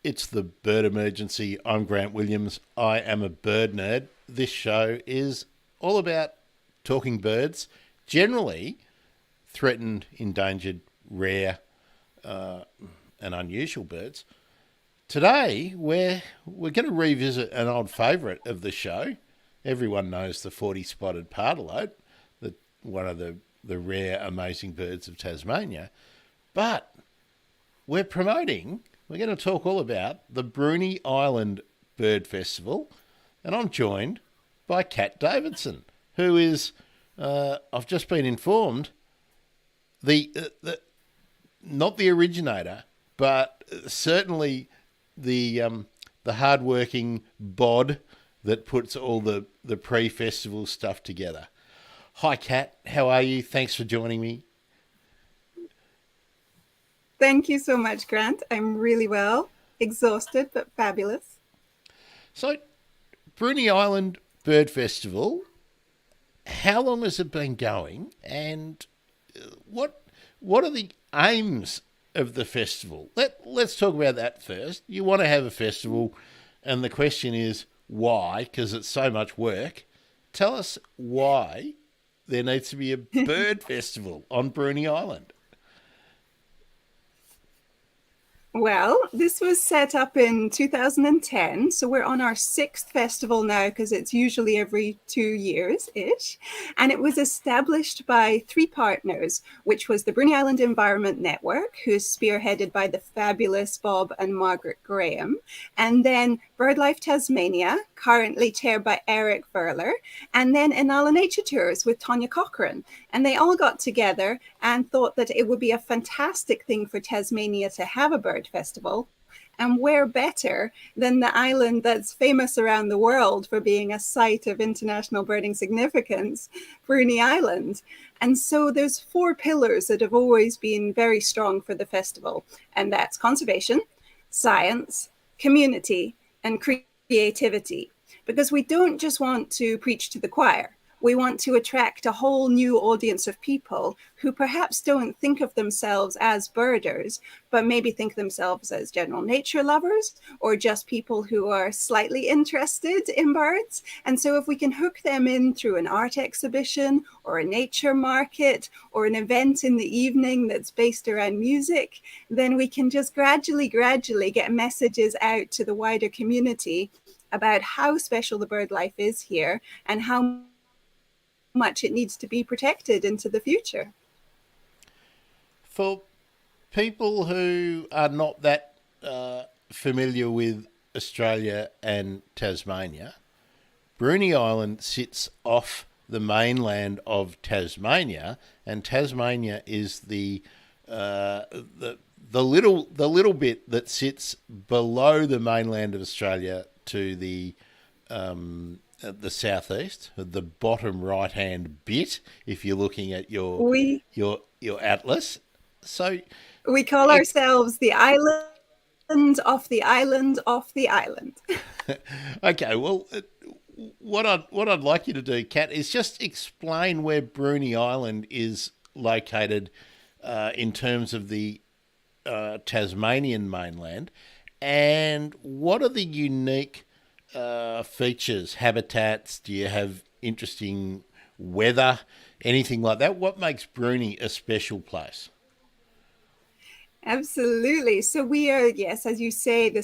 It's the Bird Emergency. I'm Grant Williams. I am a bird nerd. This show is all about talking birds, generally threatened, endangered, rare, and unusual birds. Today, we're going to revisit an old favourite of the show. Everyone knows the 40-spotted pardalote, one of the rare, amazing birds of Tasmania. But we're going to talk all about the Bruny Island Bird Festival, and I'm joined by Kat Davidson, who is, I've just been informed, the not the originator, but certainly the hard-working bod that puts all the pre-festival stuff together. Hi, Kat. How are you? Thanks for joining me. Thank you so much, Grant. I'm really well, exhausted, but fabulous. So, Bruny Island Bird Festival, how long has it been going, and what are the aims of the festival? Let's talk about that first. You want to have a festival, and the question is why, because it's so much work. Tell us why there needs to be a bird festival on Bruny Island. Well, this was set up in 2010, so we're on our sixth festival now because it's usually every 2 years-ish. And it was established by three partners, which was the Bruny Island Environment Network, who's spearheaded by the fabulous Bob and Margaret Graham, and then BirdLife Tasmania, currently chaired by Eric Verler, and then Inala Nature Tours with Tonya Cochran. And they all got together and thought that it would be a fantastic thing for Tasmania to have a bird festival. And where better than the island that's famous around the world for being a site of international birding significance, Bruny Island. And so there's four pillars that have always been very strong for the festival, and that's conservation, science, community, and creativity. Because we don't just want to preach to the choir. We want to attract a whole new audience of people who perhaps don't think of themselves as birders, but maybe think of themselves as general nature lovers or just people who are slightly interested in birds. And so if we can hook them in through an art exhibition or a nature market or an event in the evening that's based around music, then we can just gradually get messages out to the wider community about how special the bird life is here and how much it needs to be protected into the future. For people who are not that familiar with Australia and Tasmania, Bruny Island sits off the mainland of Tasmania, and Tasmania is the little bit that sits below the mainland of Australia to the southeast, the bottom right hand bit, if you're looking at your atlas. So we call ourselves the island off the island off the island. Okay, well, what I'd like you to do, Kat, is just explain where Bruny Island is located in terms of the Tasmanian mainland, and what are the unique features, habitats? Do you have interesting weather, anything like that? What makes Bruny a special place? Absolutely. So we are, yes, as you say, the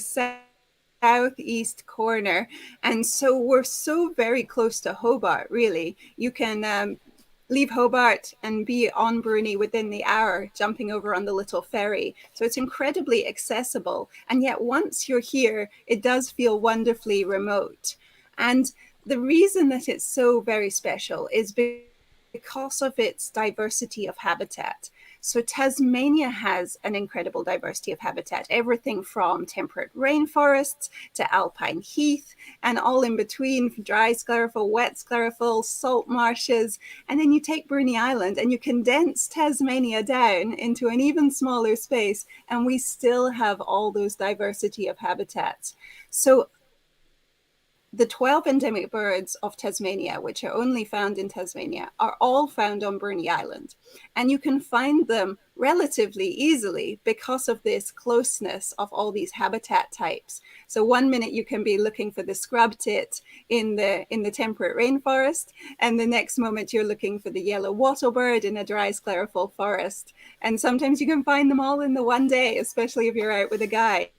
southeast corner. And so we're so very close to Hobart, really. You can leave Hobart and be on Bruny within the hour, jumping over on the little ferry. So it's incredibly accessible. And yet once you're here, it does feel wonderfully remote. And the reason that it's so very special is because of its diversity of habitat. So Tasmania has an incredible diversity of habitat, everything from temperate rainforests to alpine heath and all in between, dry sclerophyll, wet sclerophyll, salt marshes. And then you take Bruny Island and you condense Tasmania down into an even smaller space, and we still have all those diversity of habitats. So the 12 endemic birds of Tasmania, which are only found in Tasmania, are all found on Bruny Island. And you can find them relatively easily because of this closeness of all these habitat types. So one minute you can be looking for the scrub tit in the temperate rainforest, and the next moment you're looking for the yellow wattlebird in a dry sclerophyll forest. And sometimes you can find them all in the one day, especially if you're out with a guide.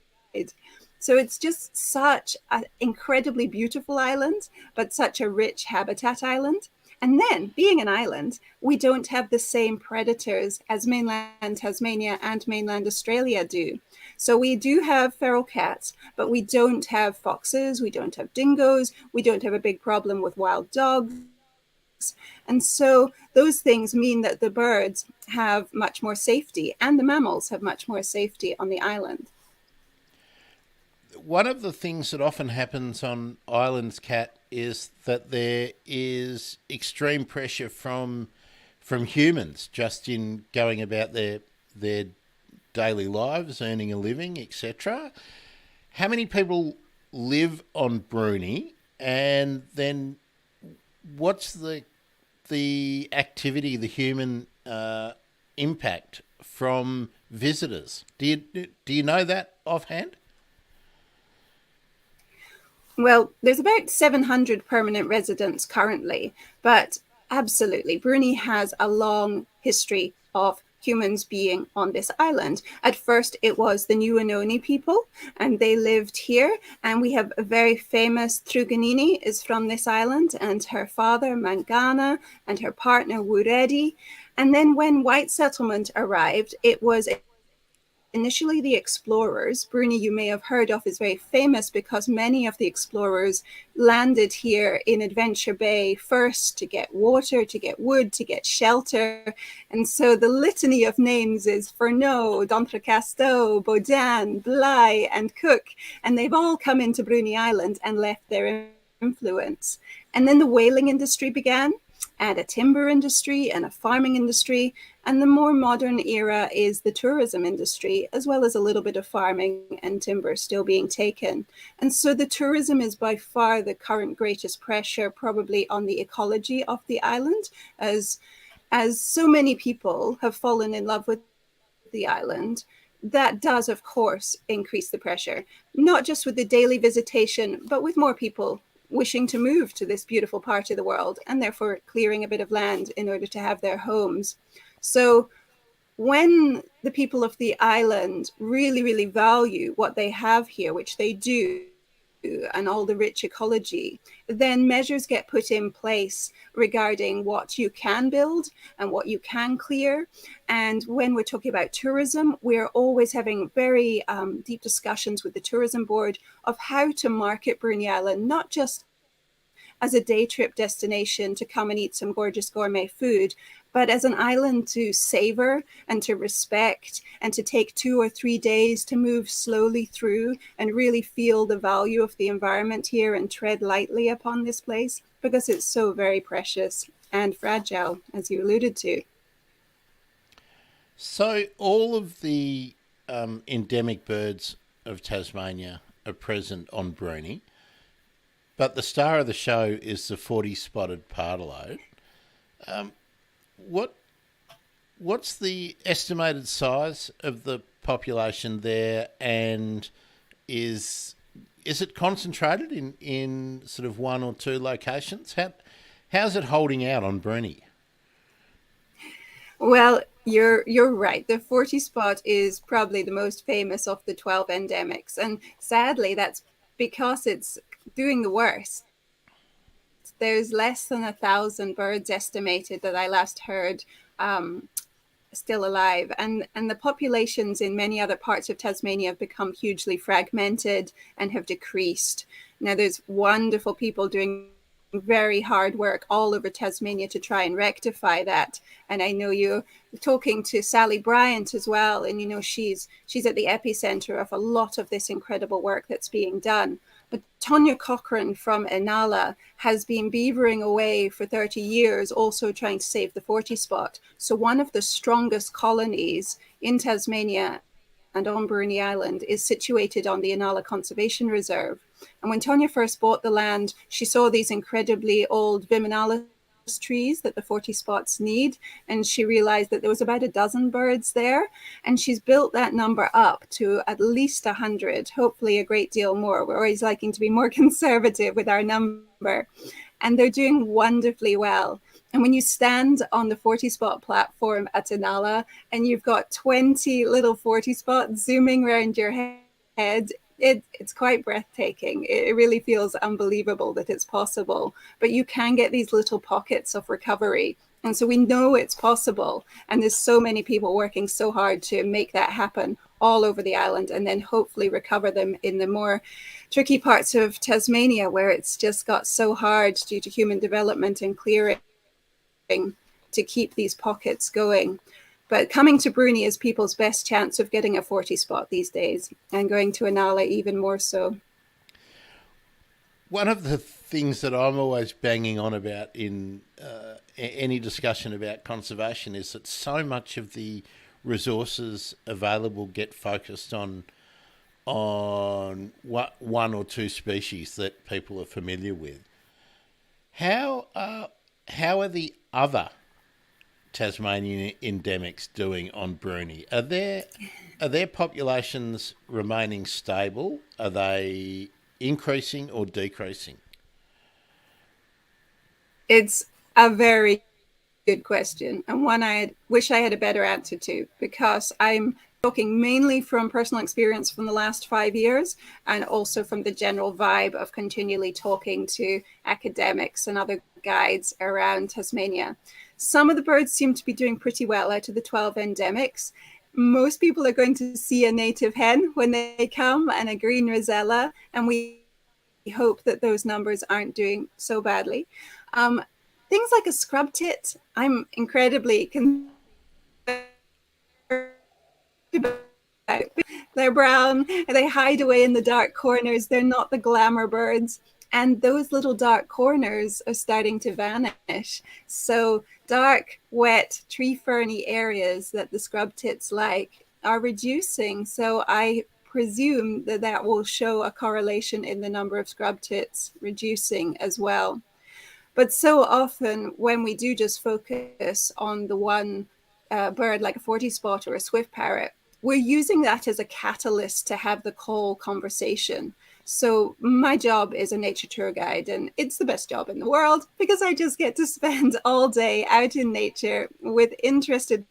So it's just such an incredibly beautiful island, but such a rich habitat island. And then, being an island, we don't have the same predators as mainland Tasmania and mainland Australia do. So we do have feral cats, but we don't have foxes, we don't have dingoes, we don't have a big problem with wild dogs. And so those things mean that the birds have much more safety and the mammals have much more safety on the island. One of the things that often happens on islands, Cat, is that there is extreme pressure from humans just in going about their daily lives, earning a living, etc. How many people live on Bruny, and then what's the activity, the human impact from visitors? Do you know that offhand? Well, there's about 700 permanent residents currently, but absolutely, Bruny has a long history of humans being on this island. At first, it was the Nuanoni people, and they lived here. And we have a very famous Truganini is from this island, and her father, Mangana, and her partner, Wuredi. And then when white settlement arrived, it was initially the explorers. Bruny, you may have heard of, is very famous because many of the explorers landed here in Adventure Bay first to get water, to get wood, to get shelter. And so the litany of names is Furneaux, D'Entrecasteaux, Baudin, Bligh, and Cook. And they've all come into Bruny Island and left their influence. And then the whaling industry began, and a timber industry and a farming industry. And the more modern era is the tourism industry, as well as a little bit of farming and timber still being taken. And so the tourism is by far the current greatest pressure, probably on the ecology of the island, as so many people have fallen in love with the island. That does, of course, increase the pressure, not just with the daily visitation, but with more people wishing to move to this beautiful part of the world and therefore clearing a bit of land in order to have their homes. So when the people of the island really, really value what they have here, which they do, and all the rich ecology, then measures get put in place regarding what you can build and what you can clear. And when we're talking about tourism, we're always having very deep discussions with the tourism board of how to market Bruny Island, not just as a day trip destination to come and eat some gorgeous gourmet food, but as an island to savor and to respect and to take 2 or 3 days to move slowly through and really feel the value of the environment here and tread lightly upon this place because it's so very precious and fragile, as you alluded to. So all of the endemic birds of Tasmania are present on Bruny, but the star of the show is the 40-spotted pardalote. What's the estimated size of the population there, and is it concentrated in sort of one or two locations? How's it holding out on Bruny? Well, you're right. The 40 spot is probably the most famous of the 12 endemics, and sadly, that's because it's doing the worst. There's less than 1,000 birds estimated that I last heard still alive, and the populations in many other parts of Tasmania have become hugely fragmented and have decreased. Now there's wonderful people doing very hard work all over Tasmania to try and rectify that. And I know you're talking to Sally Bryant as well, and you know she's at the epicenter of a lot of this incredible work that's being done. But Tonya Cochrane from Inala has been beavering away for 30 years, also trying to save the 40 spot. So one of the strongest colonies in Tasmania and on Bruny Island is situated on the Inala Conservation Reserve. And when Tonya first bought the land, she saw these incredibly old Viminalis trees that the 40 spots need. And she realized that there was about a dozen birds there. And she's built that number up to at least 100, hopefully a great deal more. We're always liking to be more conservative with our number. And they're doing wonderfully well. And when you stand on the 40 spot platform at Inala and you've got 20 little 40 spots zooming around your head, it's quite breathtaking. It really feels unbelievable that it's possible. But you can get these little pockets of recovery. And so we know it's possible. And there's so many people working so hard to make that happen all over the island and then hopefully recover them in the more tricky parts of Tasmania where it's just got so hard due to human development and clearing to keep these pockets going. But coming to Bruny is people's best chance of getting a 40 spot these days, and going to Inala even more so. One of the things that I'm always banging on about in any discussion about conservation is that so much of the resources available get focused on one or two species that people are familiar with. How are the other Tasmanian endemics doing on Bruny? Are their populations remaining stable? Are they increasing or decreasing? It's a very good question, and one wish I had a better answer to, because I'm talking mainly from personal experience from the last 5 years and also from the general vibe of continually talking to academics and other guides around Tasmania. Some of the birds seem to be doing pretty well out of the 12 endemics. Most people are going to see a native hen when they come and a green rosella, and we hope that those numbers aren't doing so badly. Things like a scrub tit, I'm incredibly concerned about. They're brown, they hide away in the dark corners. They're not the glamour birds. And those little dark corners are starting to vanish. So dark, wet, tree ferny areas that the scrub tits like are reducing. So I presume that that will show a correlation in the number of scrub tits reducing as well. But so often when we do just focus on the one bird like a 40 spot or a swift parrot, we're using that as a catalyst to have the call conversation. So my job is a nature tour guide, and it's the best job in the world because I just get to spend all day out in nature with interested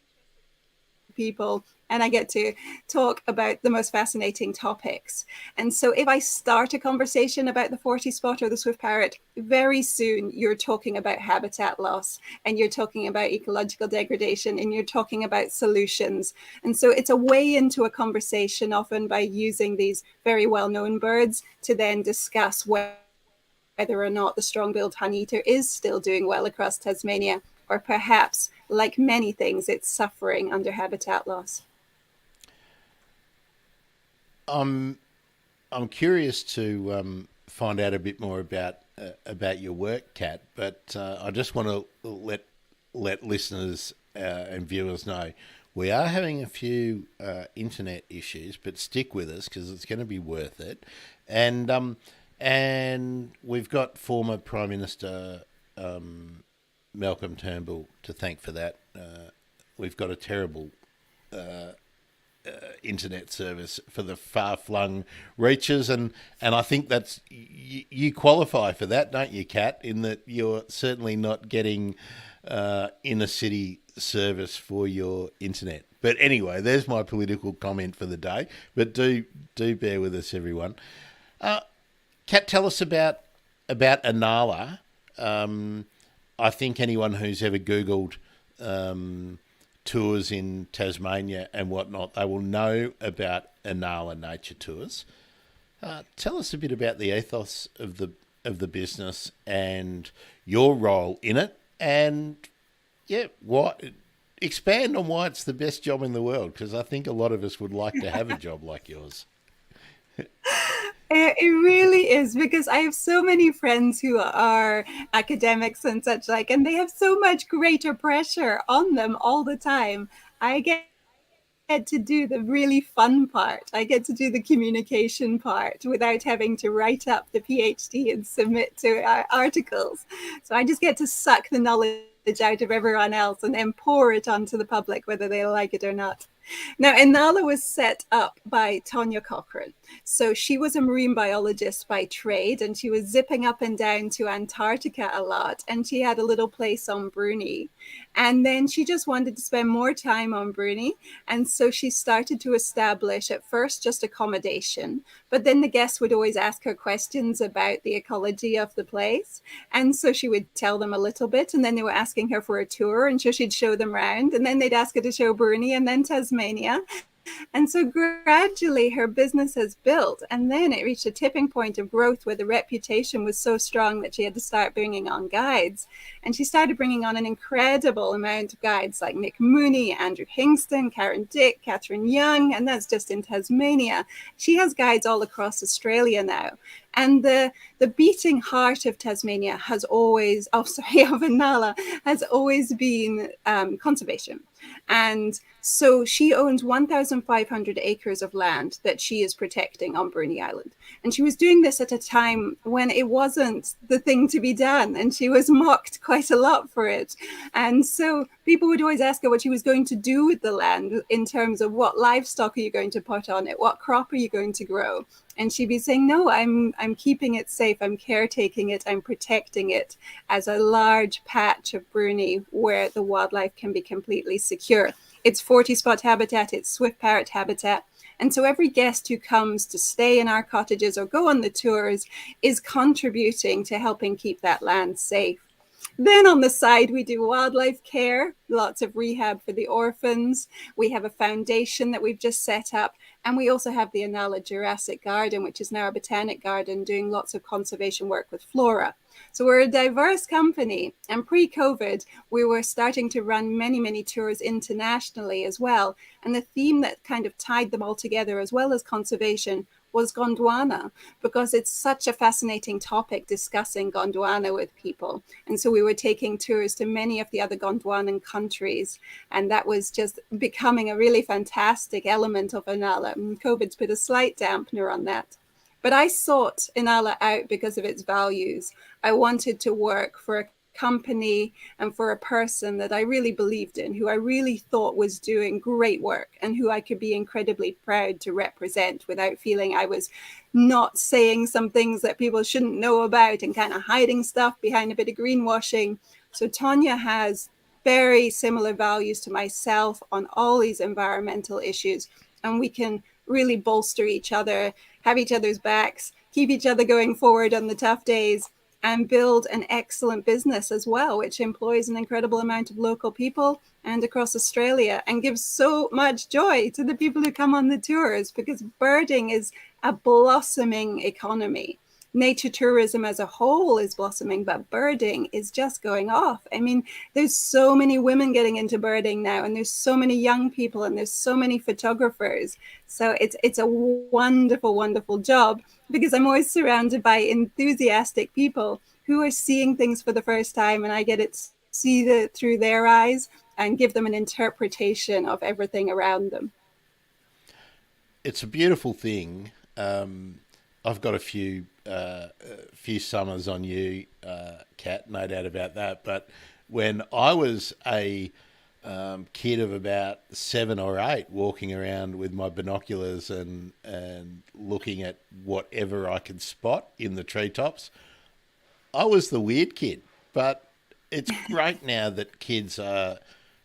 people, and I get to talk about the most fascinating topics. And so if I start a conversation about the 40 spot or the swift parrot, very soon you're talking about habitat loss, and you're talking about ecological degradation, and you're talking about solutions. And so it's a way into a conversation, often by using these very well-known birds to then discuss whether or not the strong-billed honeyeater is still doing well across Tasmania, or perhaps, like many things, it's suffering under habitat loss. I'm curious to find out a bit more about your work, Kat. But I just want to let listeners and viewers know we are having a few internet issues, but stick with us because it's going to be worth it. And we've got former Prime Minister Malcolm Turnbull to thank for that. We've got a terrible internet service for the far-flung reaches, and I think that's you qualify for that, don't you, Kat? In that you're certainly not getting inner city service for your internet. But anyway, there's my political comment for the day. But do bear with us, everyone. Kat, tell us about Inala. I think anyone who's ever Googled tours in Tasmania and whatnot, they will know about Inala Nature Tours. Tell us a bit about the ethos of the business and your role in it, and expand on why it's the best job in the world, because I think a lot of us would like to have a job like yours. It really is, because I have so many friends who are academics and such like, and they have so much greater pressure on them all the time. I get get to do the really fun part. I get to do the communication part without having to write up the PhD and submit to articles. So I just get to suck the knowledge out of everyone else and then pour it onto the public, whether they like it or not. Now, Inala was set up by Tonya Cochrane. So she was a marine biologist by trade, and she was zipping up and down to Antarctica a lot. And she had a little place on Bruny. And then she just wanted to spend more time on Bruny. And so she started to establish at first just accommodation. But then the guests would always ask her questions about the ecology of the place. And so she would tell them a little bit. And then they were asking her for a tour. And so she'd show them around. And then they'd ask her to show Bruny and then Tasmania. And so gradually her business has built. And then it reached a tipping point of growth where the reputation was so strong that she had to start bringing on guides. And she started bringing on an incredible amount of guides like Nick Mooney, Andrew Hingston, Karen Dick, Catherine Young, and that's just in Tasmania. She has guides all across Australia now. And the beating heart of Tasmania has always, of Inala, has always been conservation. And so she owns 1,500 acres of land that she is protecting on Bruny Island. And she was doing this at a time when it wasn't the thing to be done. And she was mocked quite a lot for it. And so people would always ask her what she was going to do with the land in terms of what livestock are you going to put on it? What crop are you going to grow? And she'd be saying, no, I'm keeping it safe. I'm caretaking it. I'm protecting it as a large patch of Bruny where the wildlife can be completely secure. It's 40 spot habitat. It's swift parrot habitat. And so every guest who comes to stay in our cottages or go on the tours is contributing to helping keep that land safe. Then on the side, we do wildlife care, lots of rehab for the orphans. We have a foundation that we've just set up. And we also have the Inala Jurassic Garden, which is now a botanic garden, doing lots of conservation work with flora. So we're a diverse company. And pre-COVID, we were starting to run many, many tours internationally as well. And the theme that kind of tied them all together, as well as conservation, was Gondwana, because it's such a fascinating topic discussing Gondwana with people. And so we were taking tours to many of the other Gondwanan countries. And that was just becoming a really fantastic element of Inala. And COVID's put a slight dampener on that. But I sought Inala out because of its values. I wanted to work for a company and for a person that I really believed in, who I really thought was doing great work and who I could be incredibly proud to represent without feeling I was not saying some things that people shouldn't know about and kind of hiding stuff behind a bit of greenwashing. So Tonya has very similar values to myself on all these environmental issues, and we can really bolster each other, have each other's backs, keep each other going forward on the tough days, and build an excellent business as well, which employs an incredible amount of local people and across Australia and gives so much joy to the people who come on the tours, because birding is a blossoming economy. Nature tourism as a whole is blossoming, but birding is just going off. I mean, there's so many women getting into birding now, and there's so many young people, and there's so many photographers. So it's a wonderful, wonderful job, because I'm always surrounded by enthusiastic people who are seeing things for the first time, and I get to see it through their eyes and give them an interpretation of everything around them. It's a beautiful thing. I've got a few summers on you, Kat, no doubt about that. But when I was a kid of about 7 or 8, walking around with my binoculars and looking at whatever I could spot in the treetops, I was the weird kid. But it's great now that kids are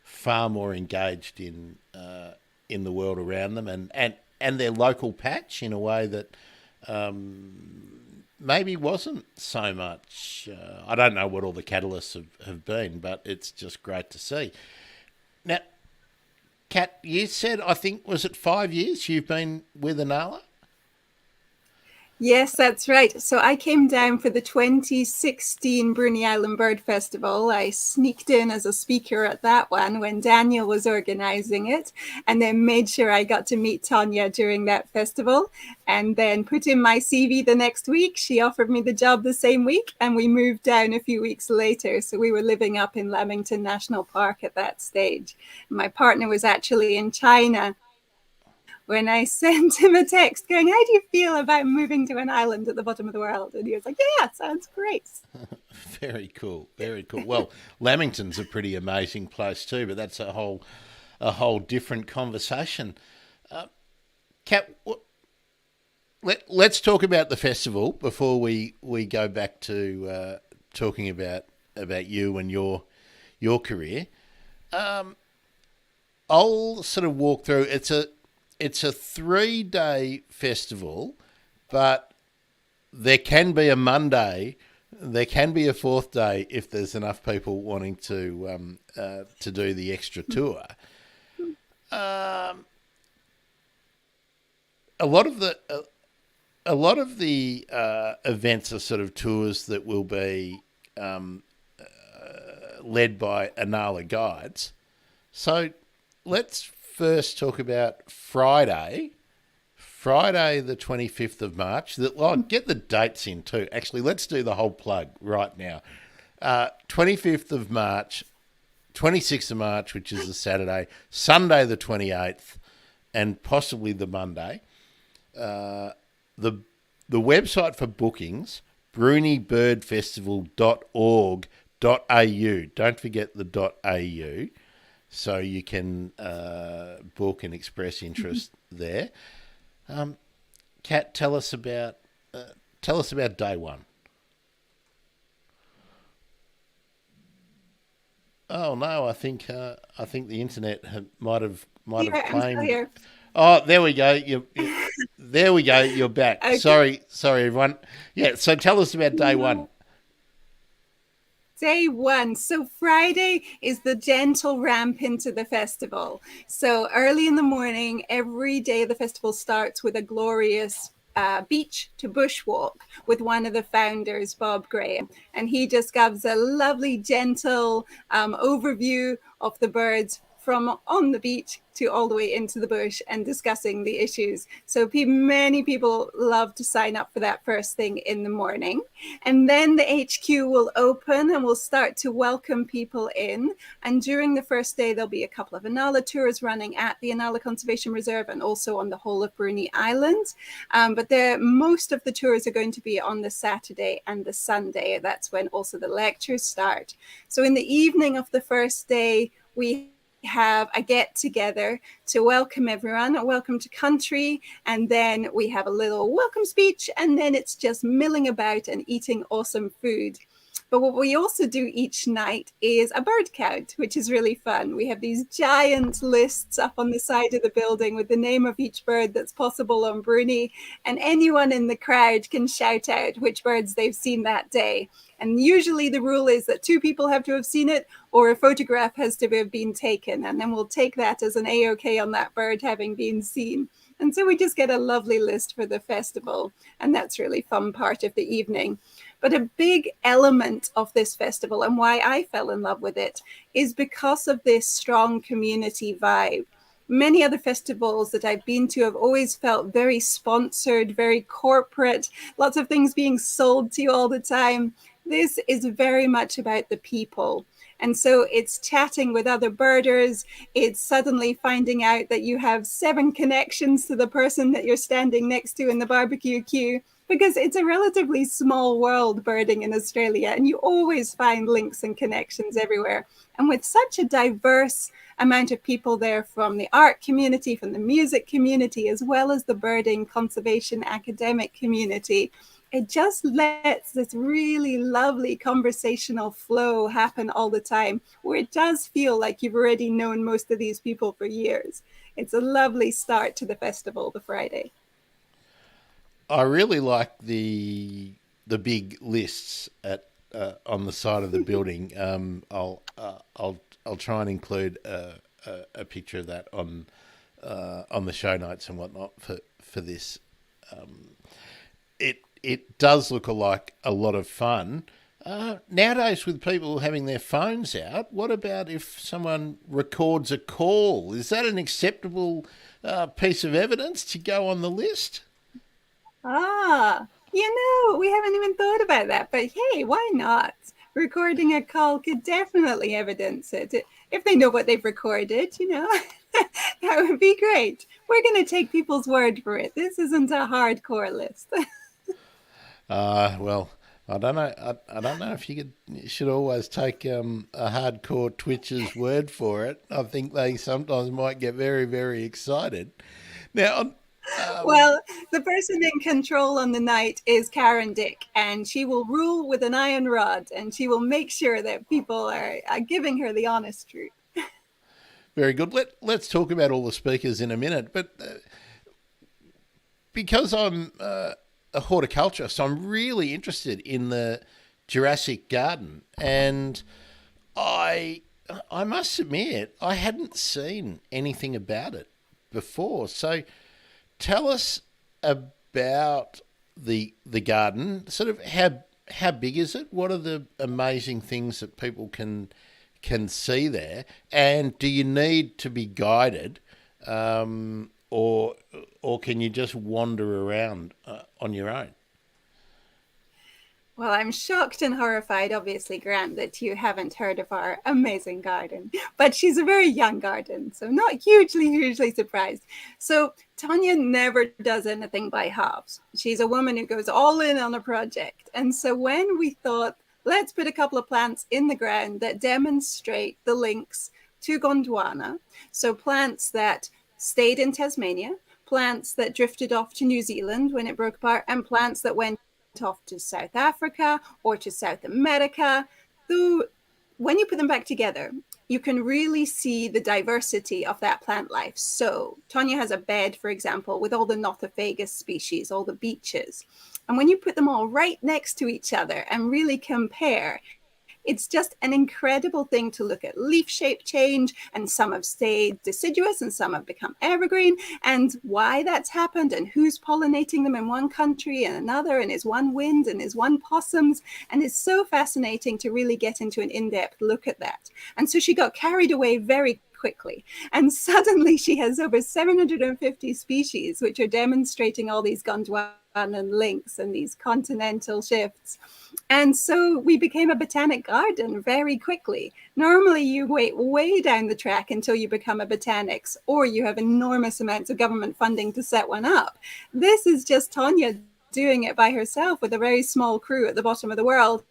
far more engaged in the world around them and their local patch in a way that maybe wasn't so much. I don't know what all the catalysts have been, but it's just great to see. Now, Kat, you said, I think, was it 5 years you've been with Inala? Yes, that's right. So I came down for the 2016 Bruny Island Bird Festival. I sneaked in as a speaker at that one when Daniel was organizing it, and then made sure I got to meet Tonya during that festival, and then put in my CV the next week. She offered me the job the same week, and we moved down a few weeks later. So we were living up in Lamington National Park at that stage. My partner was actually in China when I sent him a text going, "How do you feel about moving to an island at the bottom of the world?" And he was like, "Yeah, sounds great." Very cool. Very cool. Well, Lamington's a pretty amazing place too, but that's a whole different conversation. Kat, let's talk about the festival before we go back to talking about you and your career. I'll sort of walk through. It's a 3-day festival, but there can be a Monday, there can be a fourth day if there's enough people wanting to do the extra tour. A lot of the events are sort of tours that will be led by Anala guides. So let's first talk about Friday the 25th of March. Get the dates in too. Actually, let's do the whole plug right now. 25th of March, 26th of March, which is the Saturday, Sunday the 28th, and possibly the Monday. The website for bookings, brunibirdfestival.org.au. Don't forget the .au, so you can book and express interest there. Kat, tell us about day one. Oh no, I think the internet might have Here, I'm still claimed. here. Oh, there we go. There we go. You're back. Okay. Sorry, everyone. Yeah. So tell us about day one. Day one. So Friday is the gentle ramp into the festival. So early in the morning, every day the festival starts with a glorious beach to bushwalk with one of the founders, Bob Graham. And he just gives a lovely, gentle overview of the birds from on the beach to all the way into the bush and discussing the issues. So many people love to sign up for that first thing in the morning. And then the HQ will open and we'll start to welcome people in. And during the first day, there'll be a couple of Inala tours running at the Inala Conservation Reserve and also on the whole of Bruny Island. But most of the tours are going to be on the Saturday and the Sunday. That's when also the lectures start. So in the evening of the first day, we have a get together to welcome everyone, a welcome to country, and then we have a little welcome speech, and then it's just milling about and eating awesome food. But what we also do each night is a bird count, which is really fun. We have these giant lists up on the side of the building with the name of each bird that's possible on Bruny, and anyone in the crowd can shout out which birds they've seen that day. And usually the rule is that 2 people have to have seen it or a photograph has to have been taken. And then we'll take that as an A-OK on that bird having been seen. And so we just get a lovely list for the festival. And that's really fun part of the evening. But a big element of this festival and why I fell in love with it is because of this strong community vibe. Many other festivals that I've been to have always felt very sponsored, very corporate, lots of things being sold to you all the time. This is very much about the people. And so it's chatting with other birders. It's suddenly finding out that you have 7 connections to the person that you're standing next to in the barbecue queue, because it's a relatively small world birding in Australia, and you always find links and connections everywhere. And with such a diverse amount of people there from the art community, from the music community, as well as the birding conservation academic community, it just lets this really lovely conversational flow happen all the time, where it does feel like you've already known most of these people for years. It's a lovely start to the festival, the Friday. I really like the big lists at on the side of the building. I'll try and include a picture of that on the show notes and whatnot for this. It does look like a lot of fun. Nowadays, with people having their phones out, what about if someone records a call? Is that an acceptable piece of evidence to go on the list? We haven't even thought about that, but hey, why not? Recording a call could definitely evidence it if they know what they've recorded. That would be great. We're going to take people's word for it. This isn't a hardcore list. Well, I don't know. I don't know if you should always take a hardcore Twitcher's word for it. I think they sometimes might get very, very excited. Now, Well, the person in control on the night is Karen Dick, and she will rule with an iron rod, and she will make sure that people are giving her the honest truth. very good. Let's talk about all the speakers in a minute. But because I'm a horticulturist, I'm really interested in the Jurassic Garden, and I I must admit I hadn't seen anything about it before. So tell us about the garden. Sort of how big is it? What are the amazing things that people can see there? And do you need to be guided, or can you just wander around on your own? Well, I'm shocked and horrified, obviously, Grant, that you haven't heard of our amazing garden. But she's a very young garden, so not hugely surprised. So Tanya never does anything by halves. She's a woman who goes all in on a project. And so when we thought, let's put a couple of plants in the ground that demonstrate the links to Gondwana, so plants that stayed in Tasmania, plants that drifted off to New Zealand when it broke apart, and plants that went off to South Africa or to South America. Though when you put them back together, you can really see the diversity of that plant life. So Tanya has a bed, for example, with all the Nothofagus species, all the beeches. And when you put them all right next to each other and really compare, it's just an incredible thing to look at leaf shape change, and some have stayed deciduous and some have become evergreen, and why that's happened and who's pollinating them in one country and another, and is one wind and is one possums. And it's so fascinating to really get into an in-depth look at that. And so she got carried away very quickly, and suddenly she has over 750 species which are demonstrating all these Gondwanan links and these continental shifts. And so we became a botanic garden very quickly. Normally you wait way down the track until you become a botanics, or you have enormous amounts of government funding to set one up. This is just Tanya doing it by herself with a very small crew at the bottom of the world.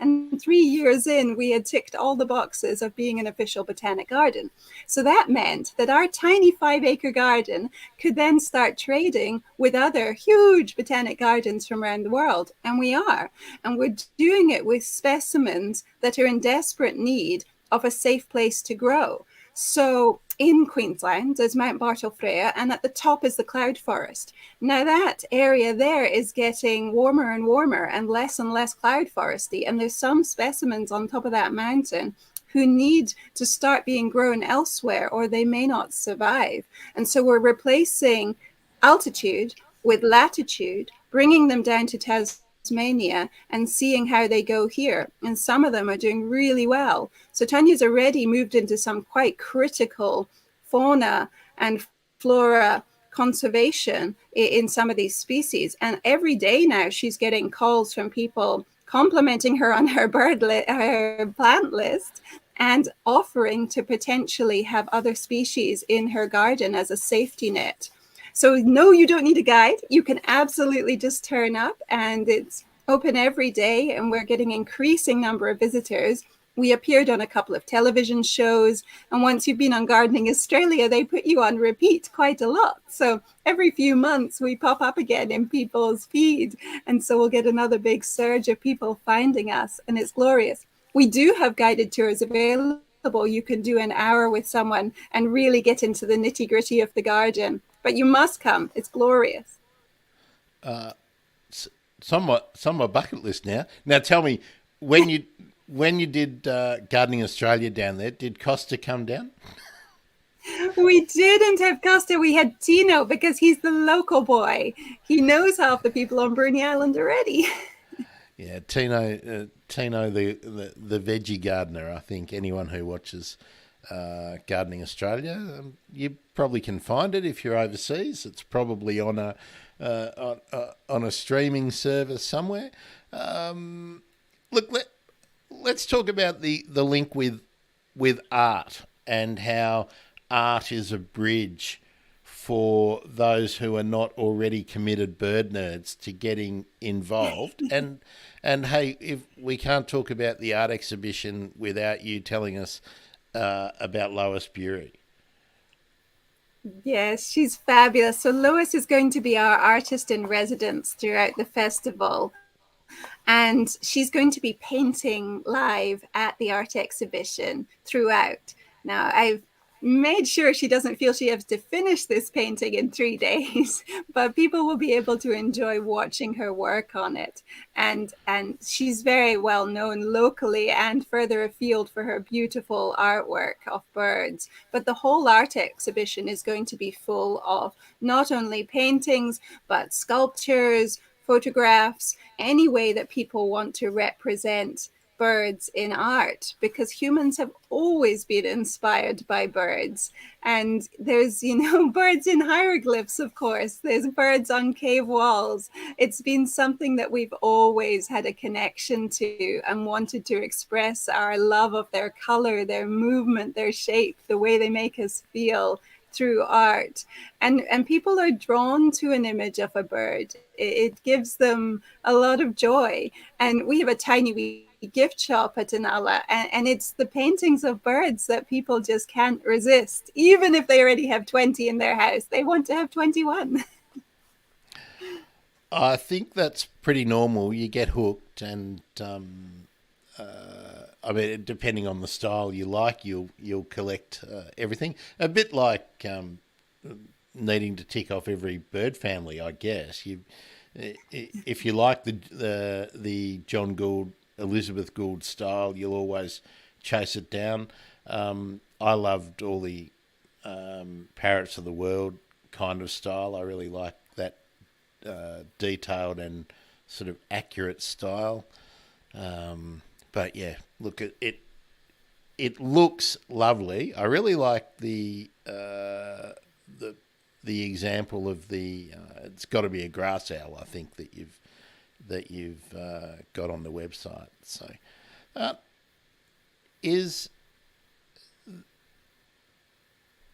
And 3 years in, we had ticked all the boxes of being an official botanic garden. So that meant that our tiny 5-acre garden could then start trading with other huge botanic gardens from around the world. And we are. And we're doing it with specimens that are in desperate need of a safe place to grow. So in Queensland, there's Mount Bartlefreda, and at the top is the cloud forest. Now that area there is getting warmer and warmer and less cloud foresty, and there's some specimens on top of that mountain who need to start being grown elsewhere or they may not survive. And so we're replacing altitude with latitude, bringing them down to Tasmania and seeing how they go here. And some of them are doing really well. So Tanya's already moved into some quite critical fauna and flora conservation in some of these species. And every day now she's getting calls from people complimenting her on her her plant list and offering to potentially have other species in her garden as a safety net. So no, you don't need a guide. You can absolutely just turn up, and it's open every day, and we're getting increasing number of visitors. We appeared on a couple of television shows, and once you've been on Gardening Australia, they put you on repeat quite a lot. So every few months we pop up again in people's feed, and so we'll get another big surge of people finding us, and it's glorious. We do have guided tours available. You can do an hour with someone and really get into the nitty-gritty of the garden. But you must come. It's glorious. It's on my bucket list now. Now tell me, when you did Gardening Australia down there, did Costa come down? We didn't have Costa. We had Tino because he's the local boy. He knows half the people on Bruny Island already. Yeah, Tino, the veggie gardener. I think anyone who watches Gardening Australia, you probably can find it if you're overseas. It's probably on a streaming service somewhere. Look, let's talk about the link with art and how art is a bridge for those who are not already committed bird nerds to getting involved. And hey, if we can't talk about the art exhibition without you telling us about Lois Bury. Yes, she's fabulous. So Lois is going to be our artist in residence throughout the festival. And she's going to be painting live at the art exhibition throughout. Now, I've made sure she doesn't feel she has to finish this painting in 3 days, but people will be able to enjoy watching her work on it. And she's very well known locally and further afield for her beautiful artwork of birds. But the whole art exhibition is going to be full of not only paintings, but sculptures, photographs, any way that people want to represent birds in art, because humans have always been inspired by birds. And there's, birds in hieroglyphs, of course, there's birds on cave walls. It's been something that we've always had a connection to and wanted to express our love of their color, their movement, their shape, the way they make us feel through art. And people are drawn to an image of a bird. It gives them a lot of joy. And we have a tiny wee gift shop at Inala, and it's the paintings of birds that people just can't resist. Even if they already have 20 in their house, they want to have 21. I think that's pretty normal. You get hooked, and I mean, depending on the style you like, you'll collect everything. A bit like needing to tick off every bird family, I guess. If you like the John Gould, Elizabeth Gould style, you'll always chase it down. I loved all the Parrots of the World kind of style. I really like that detailed and sort of accurate style. But yeah, look, it looks lovely. I really like the example of the. It's got to be a grass owl, I think, that you've got on the website. So, is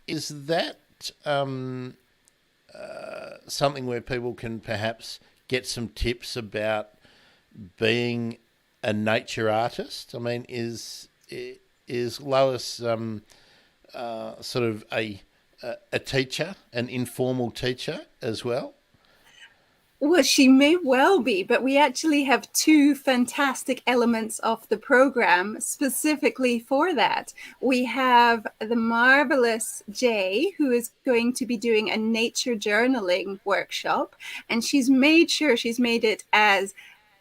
that something where people can perhaps get some tips about being a nature artist? I mean, is Lois sort of a teacher, an informal teacher as well? Well, she may well be, but we actually have two fantastic elements of the program specifically for that. We have the marvelous Jay, who is going to be doing a nature journaling workshop, and she's made it as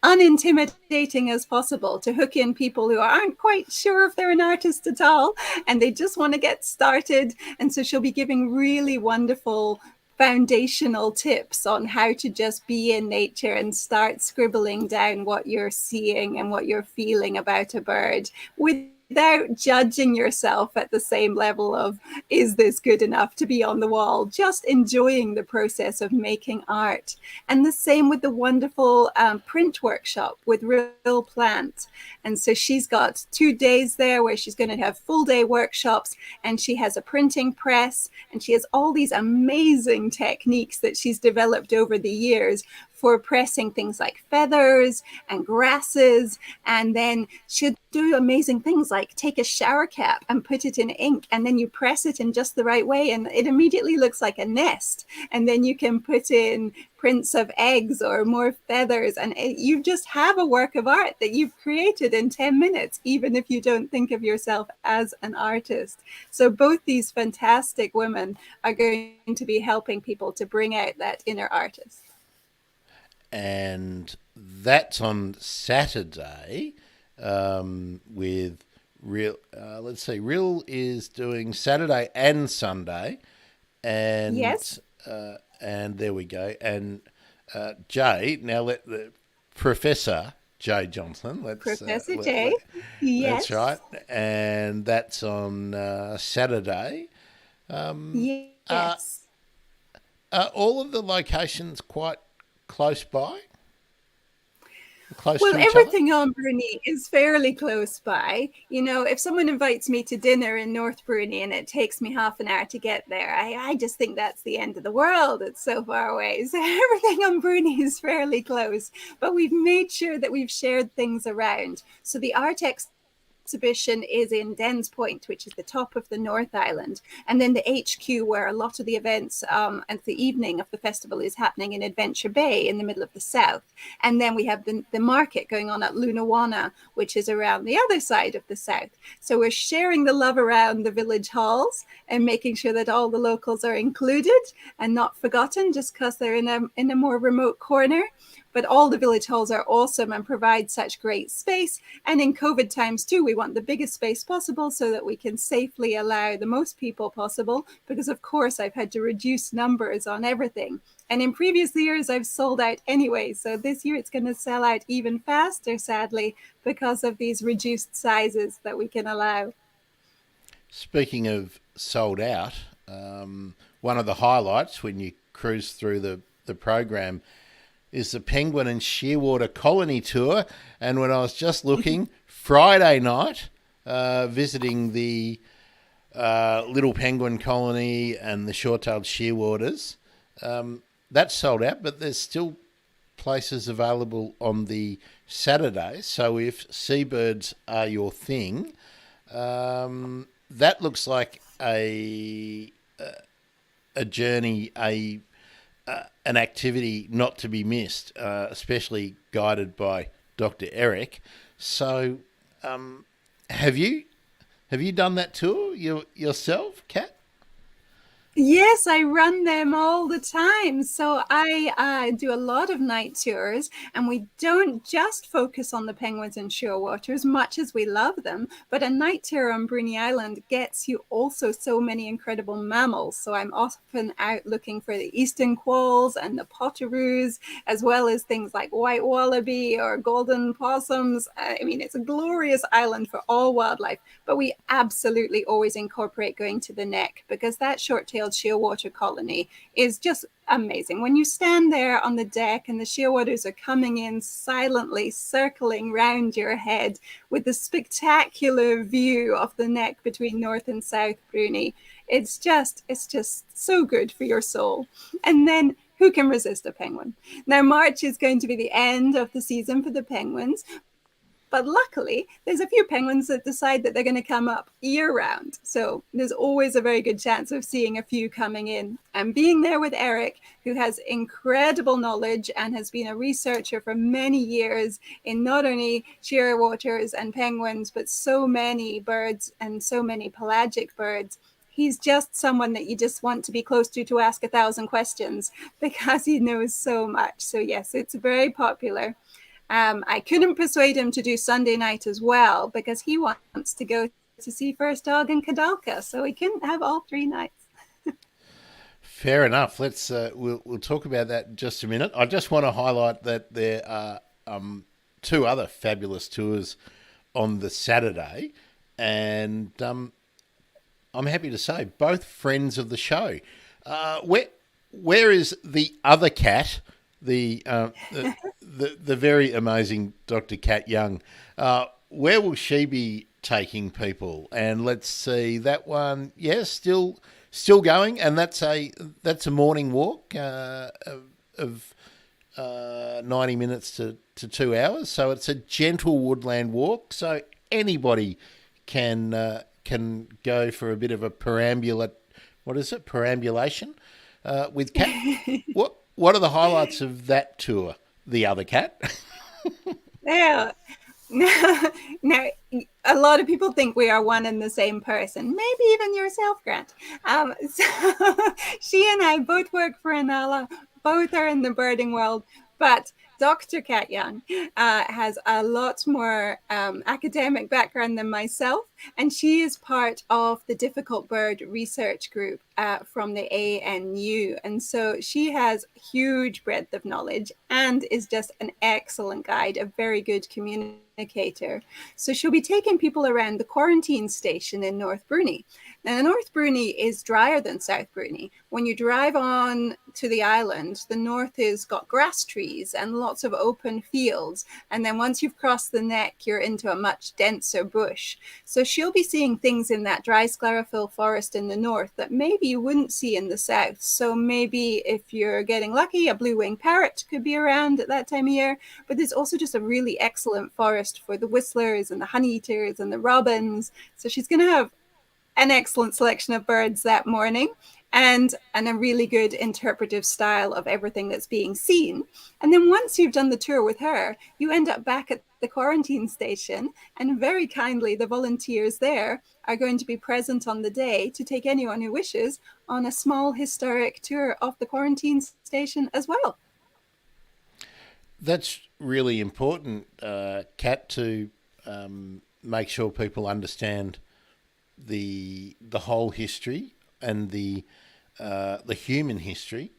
unintimidating as possible to hook in people who aren't quite sure if they're an artist at all and they just want to get started. And so she'll be giving really wonderful foundational tips on how to just be in nature and start scribbling down what you're seeing and what you're feeling about a bird without judging yourself at the same level of, is this good enough to be on the wall? Just enjoying the process of making art. And the same with the wonderful print workshop with Real Plant. And so she's got 2 days there where she's going to have full day workshops, and she has a printing press, and she has all these amazing techniques that she's developed over the years for pressing things like feathers and grasses. And then she'll do amazing things like take a shower cap and put it in ink, and then you press it in just the right way, and it immediately looks like a nest. And then you can put in prints of eggs or more feathers, and you just have a work of art that you've created in 10 minutes, even if you don't think of yourself as an artist. So both these fantastic women are going to be helping people to bring out that inner artist. And that's on Saturday with Real. Let's see, Real is doing Saturday and Sunday, and yes, and there we go. And Jay, now let the Professor Jay Johnson. Professor Jay. Yes, that's right, and that's on Saturday. Yes. Are all of the locations quite close by? close Well, to each other? everything on Bruny is fairly close by. You know, if someone invites me to dinner in North Bruny and it takes me half an hour to get there, I just think that's the end of the world. It's so far away. So everything on Bruny is fairly close. But we've made sure that we've shared things around. So the art exhibition is in Dens Point, which is the top of the North Island. And then the HQ, where a lot of the events at the evening of the festival is happening in Adventure Bay in the middle of the south. And then we have the market going on at Lunawana, which is around the other side of the south. So we're sharing the love around the village halls and making sure that all the locals are included and not forgotten just because they're in a more remote corner. But all the village halls are awesome and provide such great space. And in COVID times too, we want the biggest space possible so that we can safely allow the most people possible. Because of course, I've had to reduce numbers on everything. And in previous years, I've sold out anyway. So this year it's going to sell out even faster, sadly, because of these reduced sizes that we can allow. Speaking of sold out, one of the highlights when you cruise through the program is the Penguin and Shearwater Colony Tour. And when I was just looking, Friday night, visiting the Little Penguin Colony and the Short-tailed Shearwaters, that's sold out, but there's still places available on the Saturday. So if seabirds are your thing, that looks like a journey, an activity not to be missed, especially guided by Dr. Eric. So, have you done that tour yourself, Kat? Yes, I run them all the time. So I do a lot of night tours, and we don't just focus on the penguins and shearwater as much as we love them. But a night tour on Bruny Island gets you also so many incredible mammals. So I'm often out looking for the eastern quolls and the potoroos, as well as things like white wallaby or golden possums. I mean, it's a glorious island for all wildlife. But we absolutely always incorporate going to the neck because that short-tailed shearwater colony is just amazing. When you stand there on the deck and the shearwaters are coming in silently, circling round your head with the spectacular view of the neck between North and South Bruny, it's just so good for your soul. And then who can resist a penguin? Now, March is going to be the end of the season for the penguins, but luckily, there's a few penguins that decide that they're going to come up year round. So there's always a very good chance of seeing a few coming in. And being there with Eric, who has incredible knowledge and has been a researcher for many years in not only shearwaters and penguins, but so many birds and so many pelagic birds. He's just someone that you just want to be close to ask 1,000 questions because he knows so much. So yes, it's very popular. I couldn't persuade him to do Sunday night as well because he wants to go to see First Dog and Kadalka, so he couldn't have all 3 nights. Fair enough. Let's we'll talk about that in just a minute. I just want to highlight that there are two other fabulous tours on the Saturday, and I'm happy to say both friends of the show. Where is the other cat? The very amazing Dr. Kat Young. Where will she be taking people? And let's see that one. Yes, still going, and that's a morning walk of 90 minutes to 2 hours. So it's a gentle woodland walk. So anybody can go for a bit of a perambulate. What is it? Perambulation with Kat. What are the highlights of that tour? The other cat. Yeah. Now, a lot of people think we are one and the same person, maybe even yourself, Grant. So she and I both work for Anala, both are in the birding world, but Dr. Kat Young has a lot more academic background than myself, and she is part of the Difficult Bird Research Group from the ANU. And so she has huge breadth of knowledge and is just an excellent guide, a very good communicator. So she'll be taking people around the quarantine station in North Bruny. Now, North Bruny is drier than South Bruny. When you drive on to the island, the north has got grass trees and lots lots of open fields. And then once you've crossed the neck, you're into a much denser bush. So she'll be seeing things in that dry sclerophyll forest in the north that maybe you wouldn't see in the south. So maybe if you're getting lucky, a blue-winged parrot could be around at that time of year. But there's also just a really excellent forest for the whistlers and the honeyeaters and the robins. So she's going to have an excellent selection of birds that morning, and a really good interpretive style of everything that's being seen. And then once you've done the tour with her, you end up back at the quarantine station, and very kindly the volunteers there are going to be present on the day to take anyone who wishes on a small historic tour of the quarantine station as well. That's really important, Kat, to make sure people understand the whole history and the human history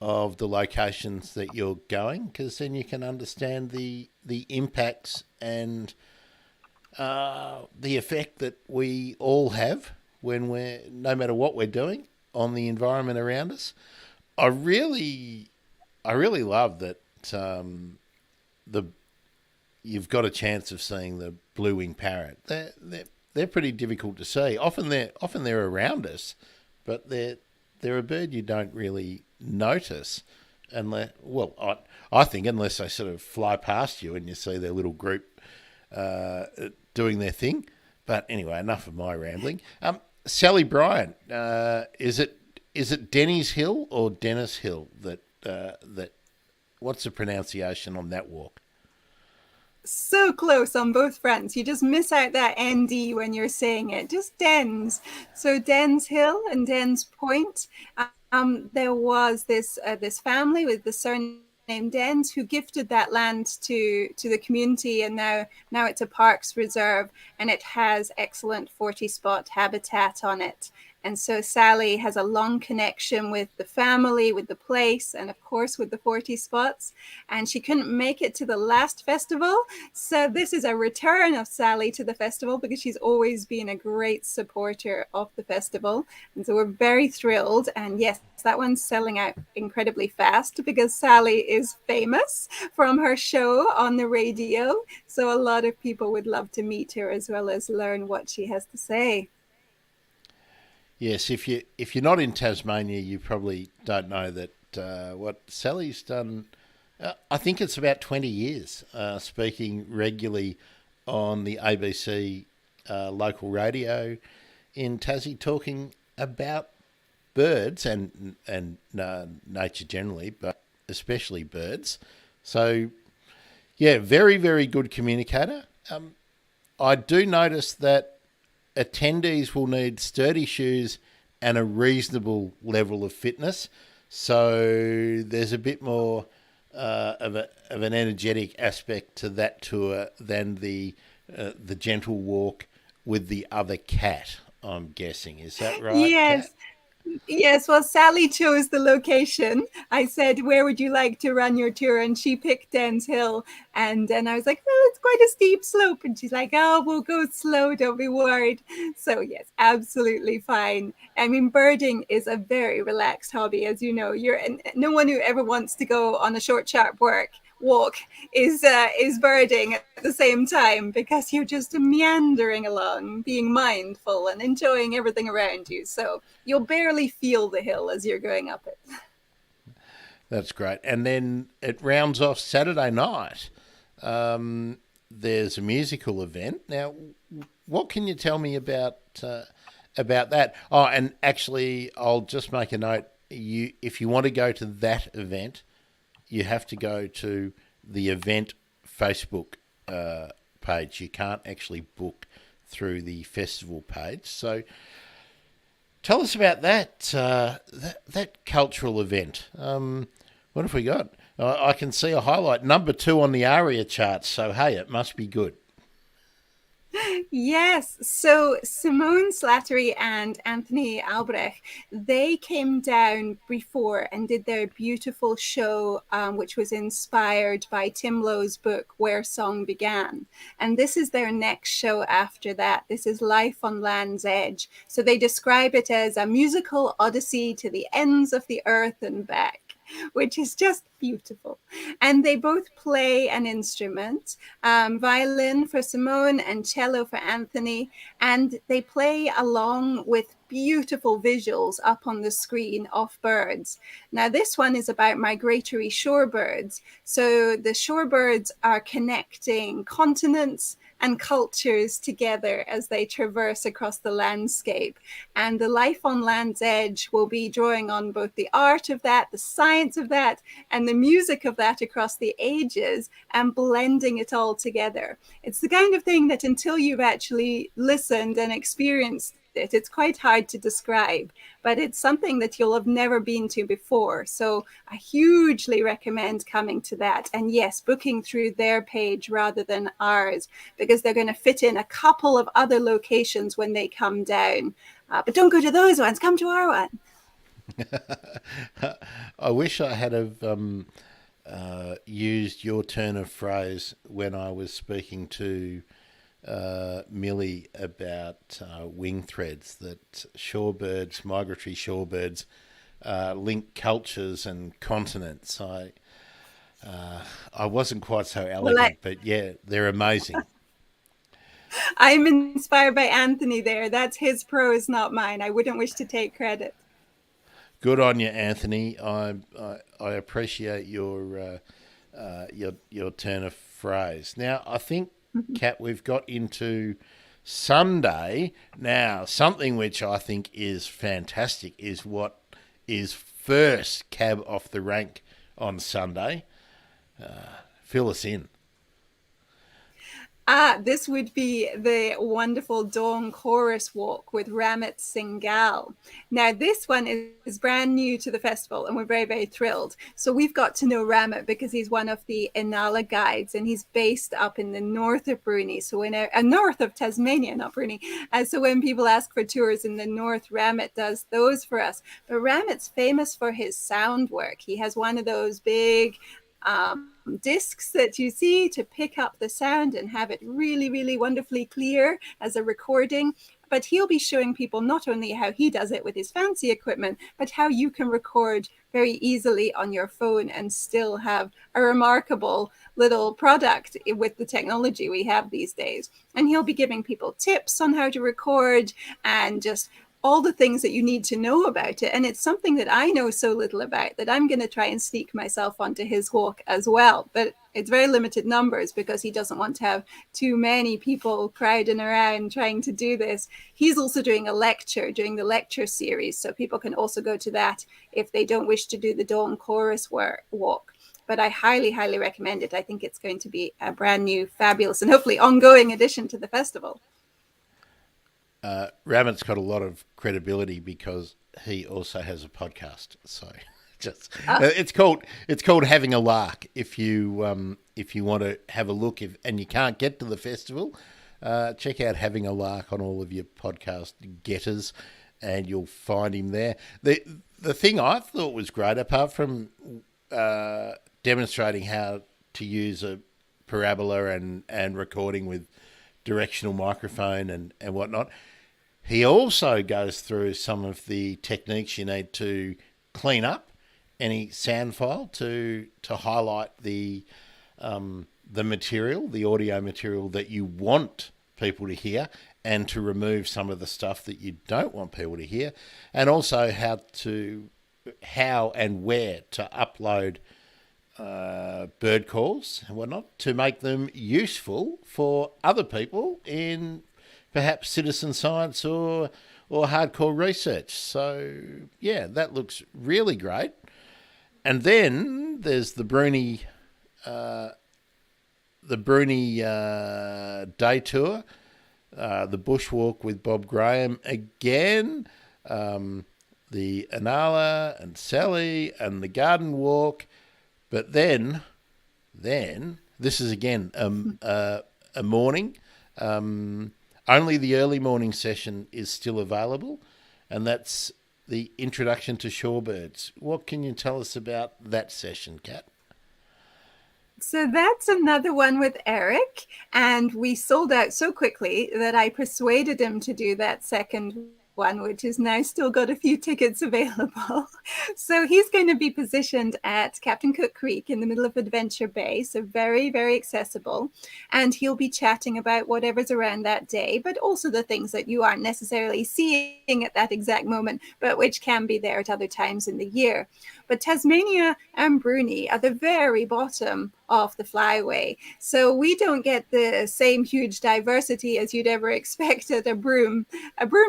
of the locations that you're going, because then you can understand the impacts and the effect that we all have when we're, no matter what we're doing, on the environment around us. I really love that the you've got a chance of seeing the blue-winged parrot. They're pretty difficult to see. Often they're around us, but they're a bird you don't really notice unless, well, I think unless they sort of fly past you and you see their little group doing their thing. But anyway, enough of my rambling. Sally Bryant, is it Denny's Hill or Dennis Hill that what's the pronunciation on that walk? So close on both fronts. You just miss out that ND when you're saying it. Just Dens. So Dens Hill and Dens Point. There was this family with the surname Dens who gifted that land to the community, and now it's a parks reserve, and it has excellent 40 spot habitat on it. And so Sally has a long connection with the family, with the place, and of course with the 40 spots. And she couldn't make it to the last festival. So this is a return of Sally to the festival, because she's always been a great supporter of the festival. And so we're very thrilled. And yes, that one's selling out incredibly fast because Sally is famous from her show on the radio. So a lot of people would love to meet her as well as learn what she has to say. Yes, if you're not in Tasmania, you probably don't know that what Sally's done. I think it's about 20 years speaking regularly on the ABC local radio in Tassie, talking about birds and nature generally, but especially birds. So, yeah, very, very good communicator. I do notice that attendees will need sturdy shoes and a reasonable level of fitness. So there's a bit more of an energetic aspect to that tour than the gentle walk with the other cat, I'm guessing. Is that right, Yes. Kat? Yes, well, Sally chose the location. I said, "Where would you like to run your tour?" And she picked Dens Hill. And then I was like, "Well, it's quite a steep slope." And she's like, "Oh, we'll go slow. Don't be worried." So, yes, absolutely fine. I mean, birding is a very relaxed hobby, as you know. No one who ever wants to go on a short, sharp walk is birding at the same time, because you're just meandering along, being mindful and enjoying everything around you. So you'll barely feel the hill as you're going up it. That's great. And then it rounds off Saturday night. There's a musical event. Now, what can you tell me about that? Oh, and actually, I'll just make a note. If you want to go to that event, you have to go to the event Facebook page. You can't actually book through the festival page. So tell us about that cultural event. What have we got? I can see a highlight, number 2 on the ARIA chart. So hey, it must be good. Yes. So Simone Slattery and Anthony Albrecht, they came down before and did their beautiful show, which was inspired by Tim Lowe's book, Where Song Began. And this is their next show after that. This is Life on Land's Edge. So they describe it as a musical odyssey to the ends of the earth and back. which is just beautiful. And they both play an instrument, violin for Simone and cello for Anthony. And they play along with beautiful visuals up on the screen of birds. Now, this one is about migratory shorebirds. So the shorebirds are connecting continents and cultures together as they traverse across the landscape. And the Life on Land's Edge will be drawing on both the art of that, the science of that, and the music of that across the ages and blending it all together. It's the kind of thing that until you've actually listened and experienced it, it's quite hard to describe, but it's something that you'll have never been to before. So I hugely recommend coming to that. And yes, booking through their page rather than ours, because they're going to fit in a couple of other locations when they come down. But don't go to those ones, come to our one. I wish I had have used your turn of phrase when I was speaking to Millie about wing threads, that shorebirds, migratory shorebirds, link cultures and continents. I wasn't quite so elegant, but yeah, they're amazing. I'm inspired by Anthony there. That's his prose, not mine. I wouldn't wish to take credit. Good on you, Anthony. I appreciate your turn of phrase. Now, I think, Kat, we've got into Sunday. Now, something which I think is fantastic is what is first cab off the rank on Sunday. Fill us in. This would be the wonderful Dawn Chorus Walk with Ramit Singhal. Now, this one is brand new to the festival, and we're very, very thrilled. So we've got to know Ramit because he's one of the Inala guides, and he's based up in the north of Bruny, so north of Tasmania, not Bruny. So when people ask for tours in the north, Ramit does those for us. But Ramit's famous for his sound work. He has one of those big discs that you see to pick up the sound and have it really, really wonderfully clear as a recording. But he'll be showing people not only how he does it with his fancy equipment, but how you can record very easily on your phone and still have a remarkable little product with the technology we have these days. And he'll be giving people tips on how to record and just all the things that you need to know about it. And it's something that I know so little about that I'm going to try and sneak myself onto his walk as well. But it's very limited numbers because he doesn't want to have too many people crowding around trying to do this. He's also doing a lecture, doing the lecture series. So people can also go to that if they don't wish to do the Dawn Chorus walk. But I highly, highly recommend it. I think it's going to be a brand new, fabulous, and hopefully ongoing addition to the festival. Ramit's got a lot of credibility because he also has a podcast. So it's called Having a Lark. If you want to have a look and you can't get to the festival, check out Having a Lark on all of your podcast getters, and you'll find him there. The thing I thought was great, apart from demonstrating how to use a parabola and recording with directional microphone and whatnot, he also goes through some of the techniques you need to clean up any sound file to highlight the material, the audio material that you want people to hear, and to remove some of the stuff that you don't want people to hear, and also how and where to upload bird calls and whatnot to make them useful for other people in perhaps citizen science or hardcore research. So yeah, that looks really great. And then there's the Bruny day tour, the bushwalk with Bob Graham again, the Inala and Sally and the garden walk. But then this is again a morning. Only the early morning session is still available, and that's the introduction to shorebirds. What can you tell us about that session, Kat? So that's another one with Eric, and we sold out so quickly that I persuaded him to do that second one, which has now still got a few tickets available. So he's going to be positioned at Captain Cook Creek in the middle of Adventure Bay, so very, very accessible. And he'll be chatting about whatever's around that day, but also the things that you aren't necessarily seeing at that exact moment, but which can be there at other times in the year. But Tasmania and Bruny are the very bottom of the flyway. So we don't get the same huge diversity as you'd ever expect at a broom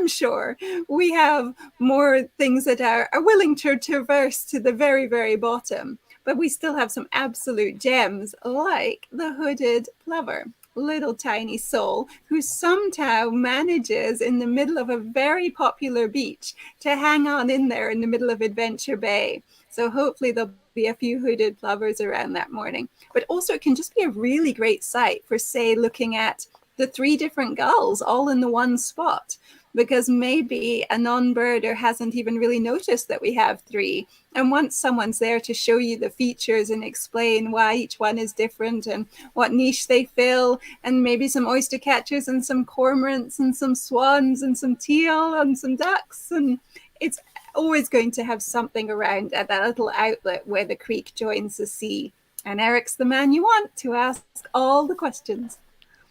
shore. We have more things that are willing to traverse to the very, very bottom. But we still have some absolute gems like the hooded plover, little tiny soul who somehow manages in the middle of a very popular beach to hang on in there in the middle of Adventure Bay. So hopefully there'll be a few hooded plovers around that morning. But also it can just be a really great sight for, say, looking at the 3 different gulls all in the one spot, because maybe a non-birder hasn't even really noticed that we have 3. And once someone's there to show you the features and explain why each one is different and what niche they fill, and maybe some oyster catchers and some cormorants and some swans and some teal and some ducks, and it's always going to have something around at that little outlet where the creek joins the sea. And Eric's the man you want to ask all the questions.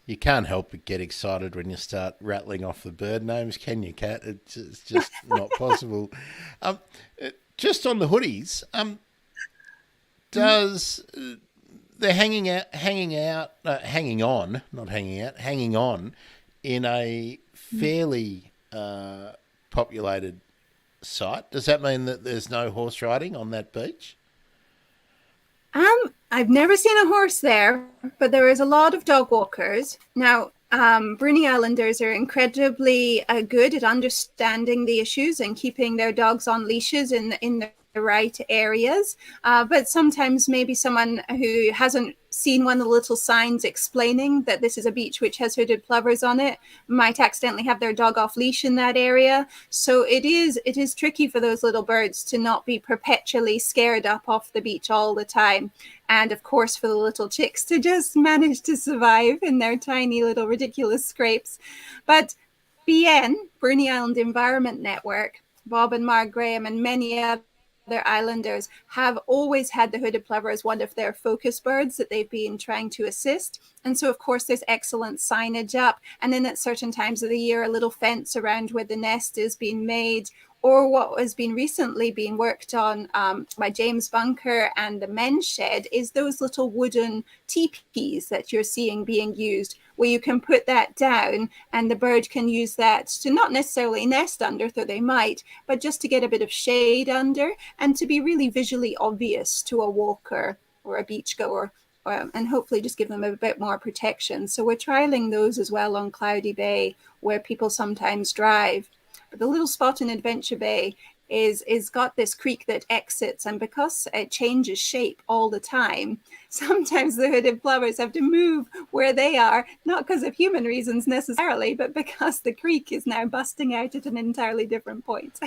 You can't help but get excited when you start rattling off the bird names, can you, Kat? It's just not possible. Just on the hoodies, does they're hanging on in a fairly populated site? Does that mean that there's no horse riding on that beach? I've never seen a horse there, but there is a lot of dog walkers. Now, Bruny Islanders are incredibly good at understanding the issues and keeping their dogs on leashes in the right areas. But sometimes maybe someone who hasn't seen one of the little signs explaining that this is a beach which has hooded plovers on it might accidentally have their dog off leash in that area. So it is tricky for those little birds to not be perpetually scared up off the beach all the time. And of course, for the little chicks to just manage to survive in their tiny little ridiculous scrapes. But BN, Bruny Island Environment Network, Bob and Marg Graham and many other islanders have always had the hooded plover as one of their focus birds that they've been trying to assist. And so, of course, there's excellent signage up. And then at certain times of the year, a little fence around where the nest is being made, or what has been recently being worked on by James Bunker and the Men's Shed is those little wooden teepees that you're seeing being used, where you can put that down and the bird can use that to not necessarily nest under, though they might, but just to get a bit of shade under and to be really visually obvious to a walker or a beachgoer, and hopefully just give them a bit more protection. So we're trialing those as well on Cloudy Bay, where people sometimes drive. But the little spot in Adventure Bay is got this creek that exits, and because it changes shape all the time, sometimes the hooded plovers have to move where they are, not because of human reasons necessarily, but because the creek is now busting out at an entirely different point.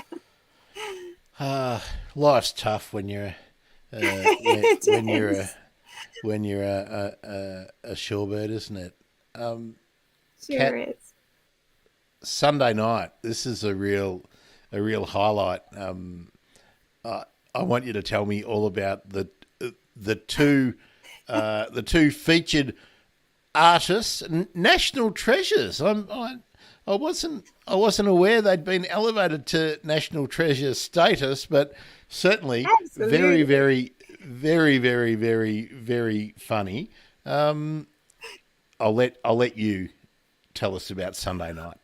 Life's tough when you're when you're a shorebird, isn't it? Sure Kat, is. Sunday night. This is a real highlight. I want you to tell me all about the two featured artists, national treasures. I wasn't aware they'd been elevated to national treasure status, but certainly Absolutely. very, very, very, very, very, very funny. I'll let you tell us about Sunday night.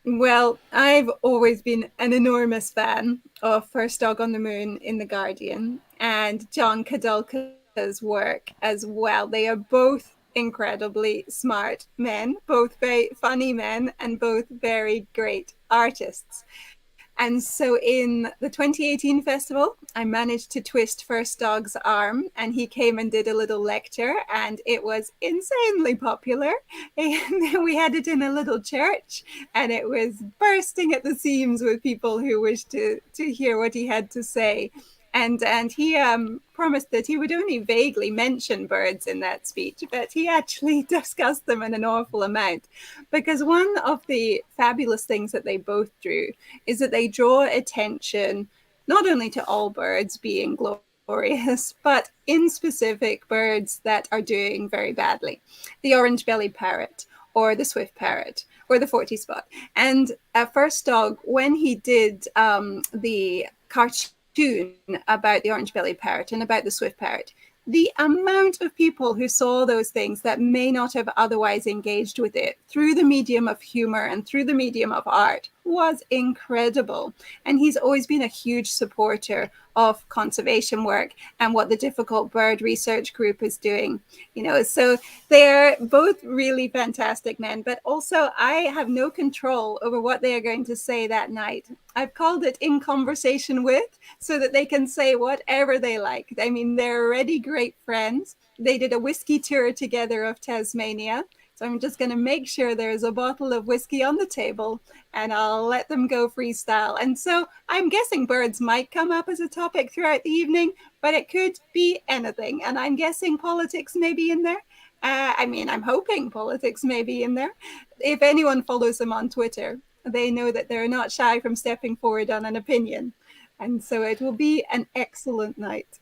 Well, I've always been an enormous fan of First Dog on the Moon in The Guardian and John Kadulka's work as well. They are both incredibly smart men, both very funny men, and both very great artists. And so in the 2018 festival, I managed to twist First Dog's arm and he came and did a little lecture and it was insanely popular. And then we had it in a little church and it was bursting at the seams with people who wished to hear what he had to say. And he promised that he would only vaguely mention birds in that speech, but he actually discussed them in an awful amount. Because one of the fabulous things that they both do is that they draw attention not only to all birds being glorious, but in specific birds that are doing very badly. The orange-bellied parrot, or the swift parrot, or the 40 spot. And First Dog, when he did the cartoon about the orange-bellied parrot and about the swift parrot, the amount of people who saw those things that may not have otherwise engaged with it through the medium of humor and through the medium of art was incredible. And he's always been a huge supporter of conservation work and what the Difficult Bird Research Group is doing. So they're both really fantastic men, but also I have no control over what they are going to say that night. I've called it In Conversation With, so that they can say whatever they like. I mean, they're already great friends. They did a whiskey tour together of Tasmania. So I'm just going to make sure there's a bottle of whiskey on the table, and I'll let them go freestyle. And so I'm guessing birds might come up as a topic throughout the evening, but it could be anything. And I'm guessing politics may be in there. I'm hoping politics may be in there. If anyone follows them on Twitter, they know that they're not shy from stepping forward on an opinion. And so it will be an excellent night.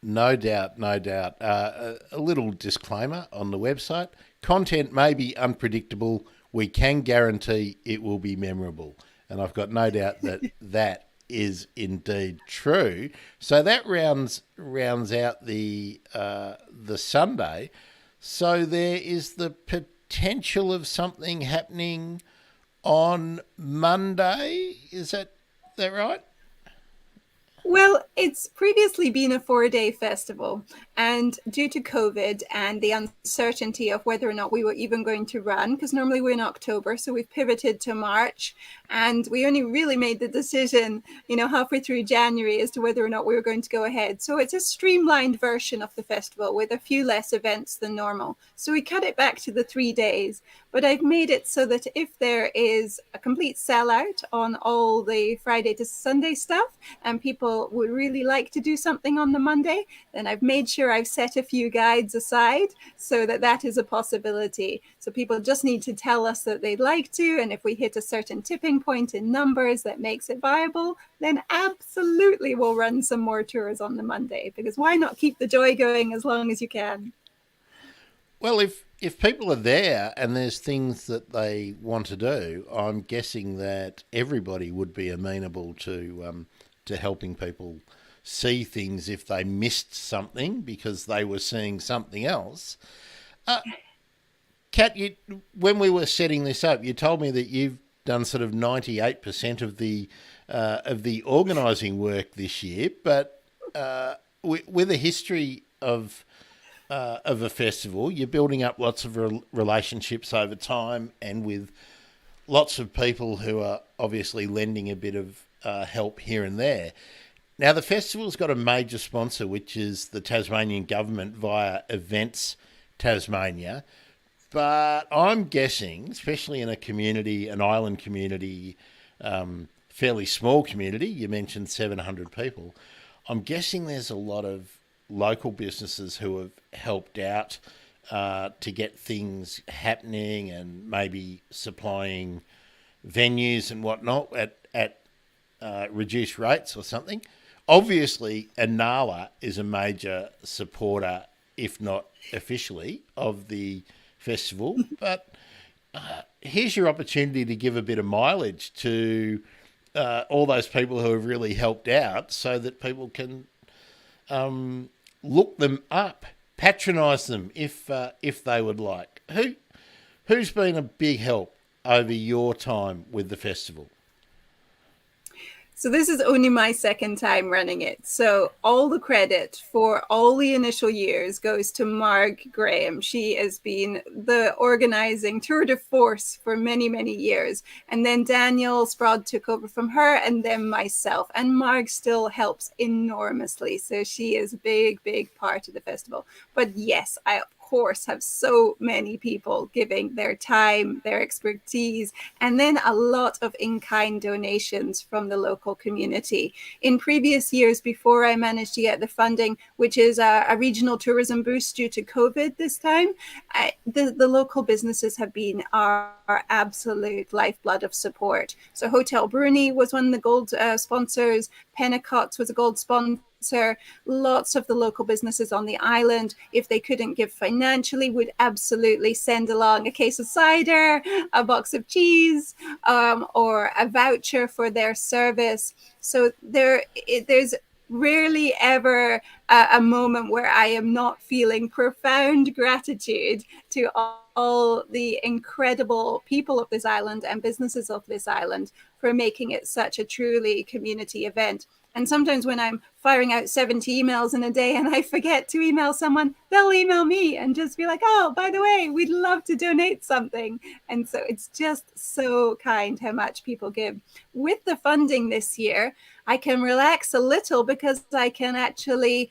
No doubt, no doubt. A little disclaimer on the website. Content may be unpredictable. We can guarantee it will be memorable. And I've got no doubt that that is indeed true. So that rounds out the Sunday. So there is the potential of something happening on Monday. Is that right? Well, it's previously been a 4-day festival, and due to COVID and the uncertainty of whether or not we were even going to run, because normally we're in October, so we've pivoted to March, and we only really made the decision, halfway through January as to whether or not we were going to go ahead. So it's a streamlined version of the festival with a few less events than normal. So we cut it back to the 3 days, but I've made it so that if there is a complete sellout on all the Friday to Sunday stuff, and people would really like to do something on the Monday, then I've made sure I've set a few guides aside so that is a possibility. So people just need to tell us that they'd like to, and if we hit a certain tipping point in numbers that makes it viable, then absolutely we'll run some more tours on the Monday, because why not keep the joy going as long as you can? Well, if people are there and there's things that they want to do, I'm guessing that everybody would be amenable to helping people see things if they missed something because they were seeing something else. Kat, when we were setting this up, you told me that you've done sort of 98% of the organising work this year, but with a history of a festival, you're building up lots of relationships over time, and with lots of people who are obviously lending a bit of help here and there. Now, the festival's got a major sponsor, which is the Tasmanian government via Events Tasmania. But I'm guessing, especially in an island community, fairly small community, you mentioned 700 people, I'm guessing there's a lot of local businesses who have helped out to get things happening and maybe supplying venues and whatnot at reduced rates or something. Obviously, Anala is a major supporter, if not officially, of the festival. But here's your opportunity to give a bit of mileage to all those people who have really helped out, so that people can look them up, patronise them if they would like. Who's been a big help over your time with the festival? So this is only my second time running it. So all the credit for all the initial years goes to Marg Graham. She has been the organizing tour de force for many, many years. And then Daniel Sprod took over from her, and then myself. And Marg still helps enormously. So she is a big, big part of the festival. But yes, I of course, have so many people giving their time, their expertise, and then a lot of in-kind donations from the local community. In previous years, before I managed to get the funding, which is a regional tourism boost due to COVID this time, the local businesses have been our absolute lifeblood of support. So Hotel Bruny was one of the gold sponsors. Pennicot's was a gold sponsor. Lots of the local businesses on the island, if they couldn't give financially, would absolutely send along a case of cider, a box of cheese, or a voucher for their service. So there's rarely ever a moment where I am not feeling profound gratitude to all the incredible people of this island and businesses of this island for making it such a truly community event. And sometimes when I'm firing out 70 emails in a day and I forget to email someone, they'll email me and just be like, oh, by the way, we'd love to donate something. And so it's just so kind how much people give. With the funding this year, I can relax a little because I can actually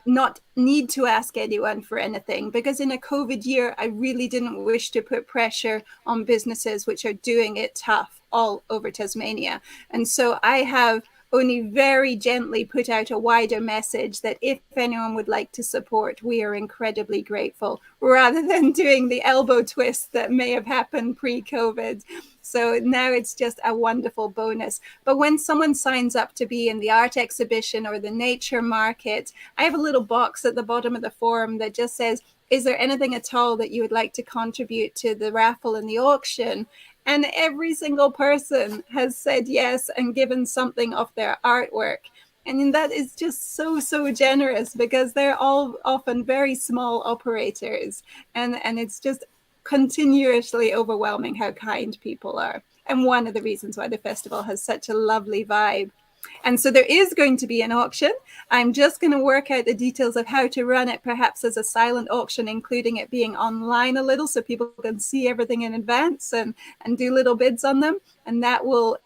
not need to ask anyone for anything, because in a COVID year, I really didn't wish to put pressure on businesses which are doing it tough all over Tasmania. And so I have only very gently put out a wider message that if anyone would like to support, we are incredibly grateful, rather than doing the elbow twist that may have happened pre-COVID. So now it's just a wonderful bonus. But when someone signs up to be in the art exhibition or the nature market, I have a little box at the bottom of the form that just says, is there anything at all that you would like to contribute to the raffle and the auction? And every single person has said yes and given something of their artwork. And that is just so generous, because they're all often very small operators. And it's just continuously overwhelming how kind people are. And one of the reasons why the festival has such a lovely vibe. And so there is going to be an auction. I'm just going to work out the details of how to run it, perhaps as a silent auction, including it being online a little so people can see everything in advance and do little bids on them. And that will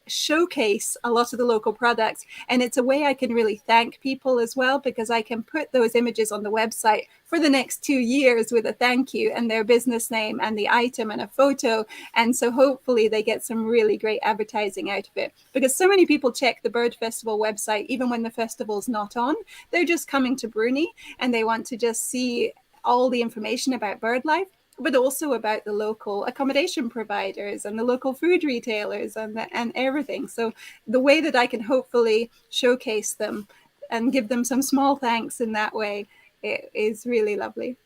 showcase a lot of the local products. And it's a way I can really thank people as well, because I can put those images on the website for the next 2 years with a thank you and their business name and the item and a photo. And so hopefully they get some really great advertising out of it, because so many people check the Bird Festival website even when the festival's not on. They're just coming to Bruny and they want to just see all the information about bird life, but also about the local accommodation providers and the local food retailers and everything. So the way that I can hopefully showcase them and give them some small thanks in that way, it is really lovely.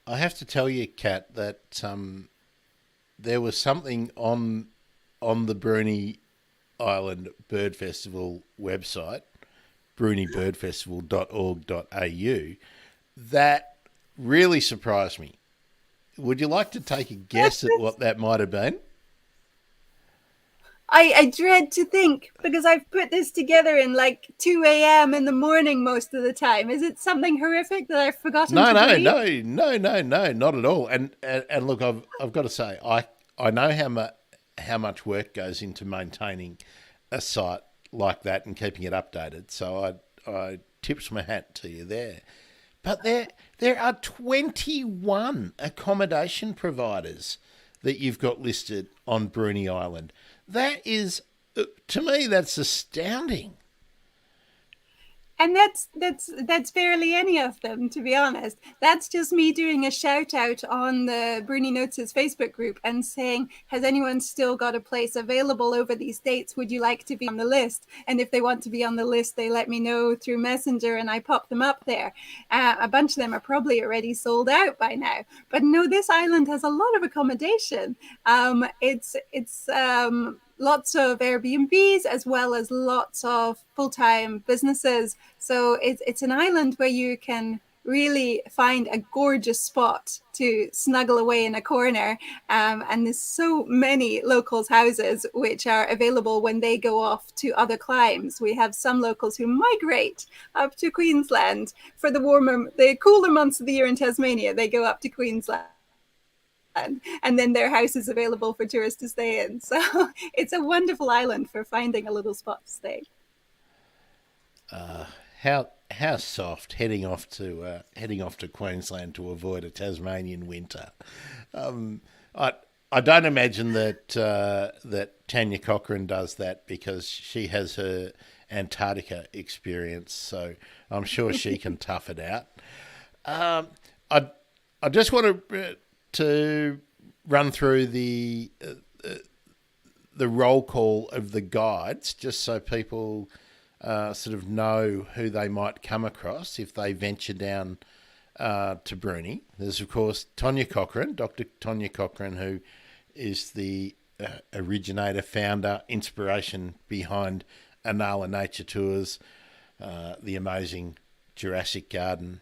I have to tell you, Kat, that there was something on the Bruny Island Bird Festival website, brunibirdfestival.org.au, that really surprised me. Would you like to take a guess at what that might have been? I dread to think, because I've put this together in like 2 a.m. in the morning most of the time. Is it something horrific that I've forgotten No, to no, delete? no, not at all. And look, I've got to say, I know how much work goes into maintaining a site like that and keeping it updated. So I tips my hat to you there. But there are 21 accommodation providers that you've got listed on Bruny Island. That is, to me, that's astounding. And that's barely any of them, to be honest. That's just me doing a shout out on the Bruny Notes' Facebook group and saying, has anyone still got a place available over these dates? Would you like to be on the list? And if they want to be on the list, they let me know through Messenger and I pop them up there. A bunch of them are probably already sold out by now. But no, this island has a lot of accommodation. It's lots of Airbnbs as well as lots of full-time businesses. So it's an island where you can really find a gorgeous spot to snuggle away in a corner. And there's so many locals' houses which are available when they go off to other climes. We have some locals who migrate up to Queensland for the cooler months of the year in Tasmania. They go up to Queensland, and then their house is available for tourists to stay in. So it's a wonderful island for finding a little spot to stay. How how soft heading off to Queensland to avoid a Tasmanian winter. I I don't imagine that Tanya Cochrane does that because she has her Antarctica experience, so I'm sure she can tough it out. Um, I I just want to run through the roll call of the guides, just so people sort of know who they might come across if they venture down to Bruny. There's, of course, Tanya Cochrane, Dr. Tanya Cochrane, who is the originator, founder, inspiration behind Anala Nature Tours, the amazing Jurassic Garden.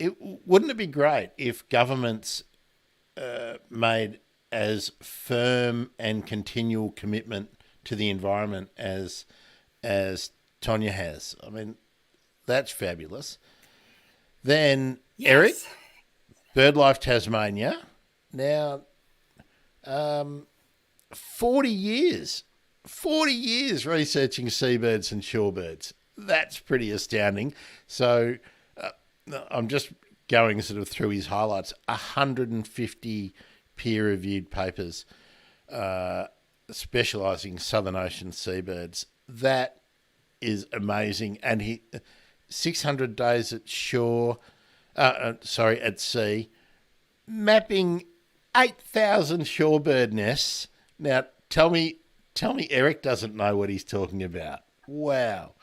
Wouldn't it be great if governments made as firm and continual commitment to the environment as Tonya has? I mean, that's fabulous. Then Eric, Yes. BirdLife Tasmania. Now, 40 years, 40 years researching seabirds and shorebirds. That's pretty astounding. So I'm just going sort of through his highlights. 150 peer-reviewed papers specialising Southern Ocean seabirds. That is amazing. And he 600 days at shore, at sea, mapping 8,000 shorebird nests. Now, tell me, Eric doesn't know what he's talking about. Wow.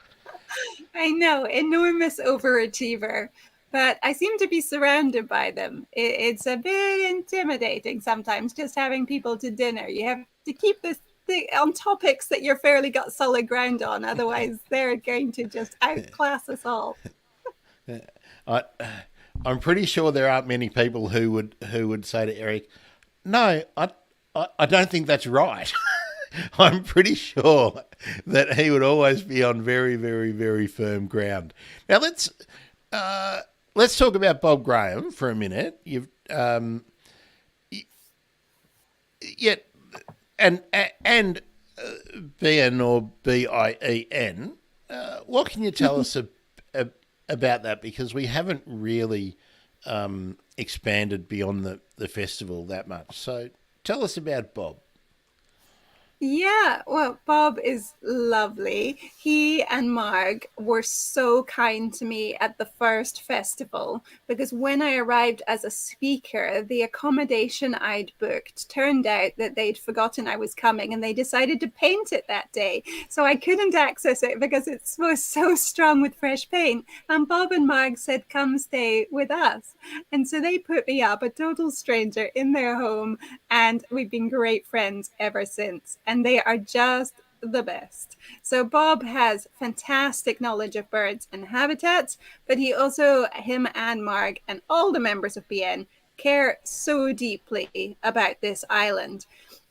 I know, enormous overachiever, but I seem to be surrounded by them. It's a bit intimidating sometimes just having people to dinner. You have to keep this thing on topics that you're fairly got solid ground on, otherwise they're going to just outclass us all. I, I'm pretty sure there aren't many people who would say to Eric, "No, I don't think that's right." I'm pretty sure that he would always be on very, very, very firm ground. Now let's talk about Bob Graham for a minute. You've yet and BN or BIEN. What can you tell us about that? Because we haven't really expanded beyond the festival that much. So tell us about Bob. Yeah, well, Bob is lovely. He and Marg were so kind to me at the first festival because when I arrived as a speaker, the accommodation I'd booked turned out that they'd forgotten I was coming and they decided to paint it that day. So I couldn't access it because it was so strong with fresh paint. And Bob and Marg said, "Come stay with us." And so they put me up, a total stranger, in their home, and we've been great friends ever since. And they are just the best. So Bob has fantastic knowledge of birds and habitats, but him and Marg and all the members of BN care so deeply about this island.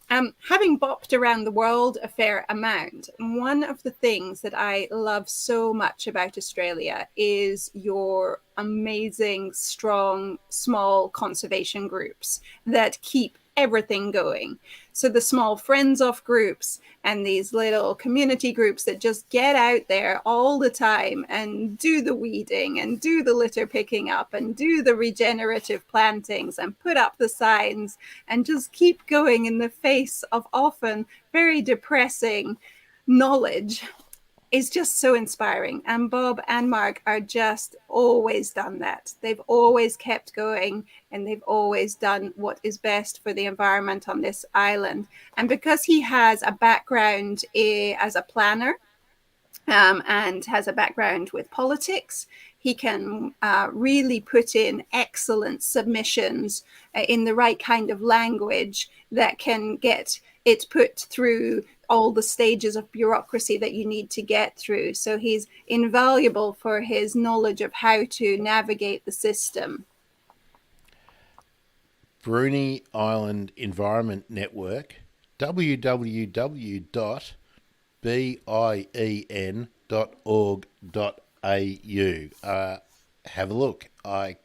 Having bopped around the world a fair amount, one of the things that I love so much about Australia is your amazing, strong, small conservation groups that keep everything going. So the small friends of groups and these little community groups that just get out there all the time and do the weeding and do the litter picking up and do the regenerative plantings and put up the signs and just keep going in the face of often very depressing knowledge is just so inspiring. And Bob and Mark are just always done that. They've always kept going and they've always done what is best for the environment on this island. And because he has a background as a planner, and has a background with politics, he can really put in excellent submissions in the right kind of language that can get it put through all the stages of bureaucracy that you need to get through. So he's invaluable for his knowledge of how to navigate the system. Bruny Island Environment Network, www.bien.org.au. Have a look. I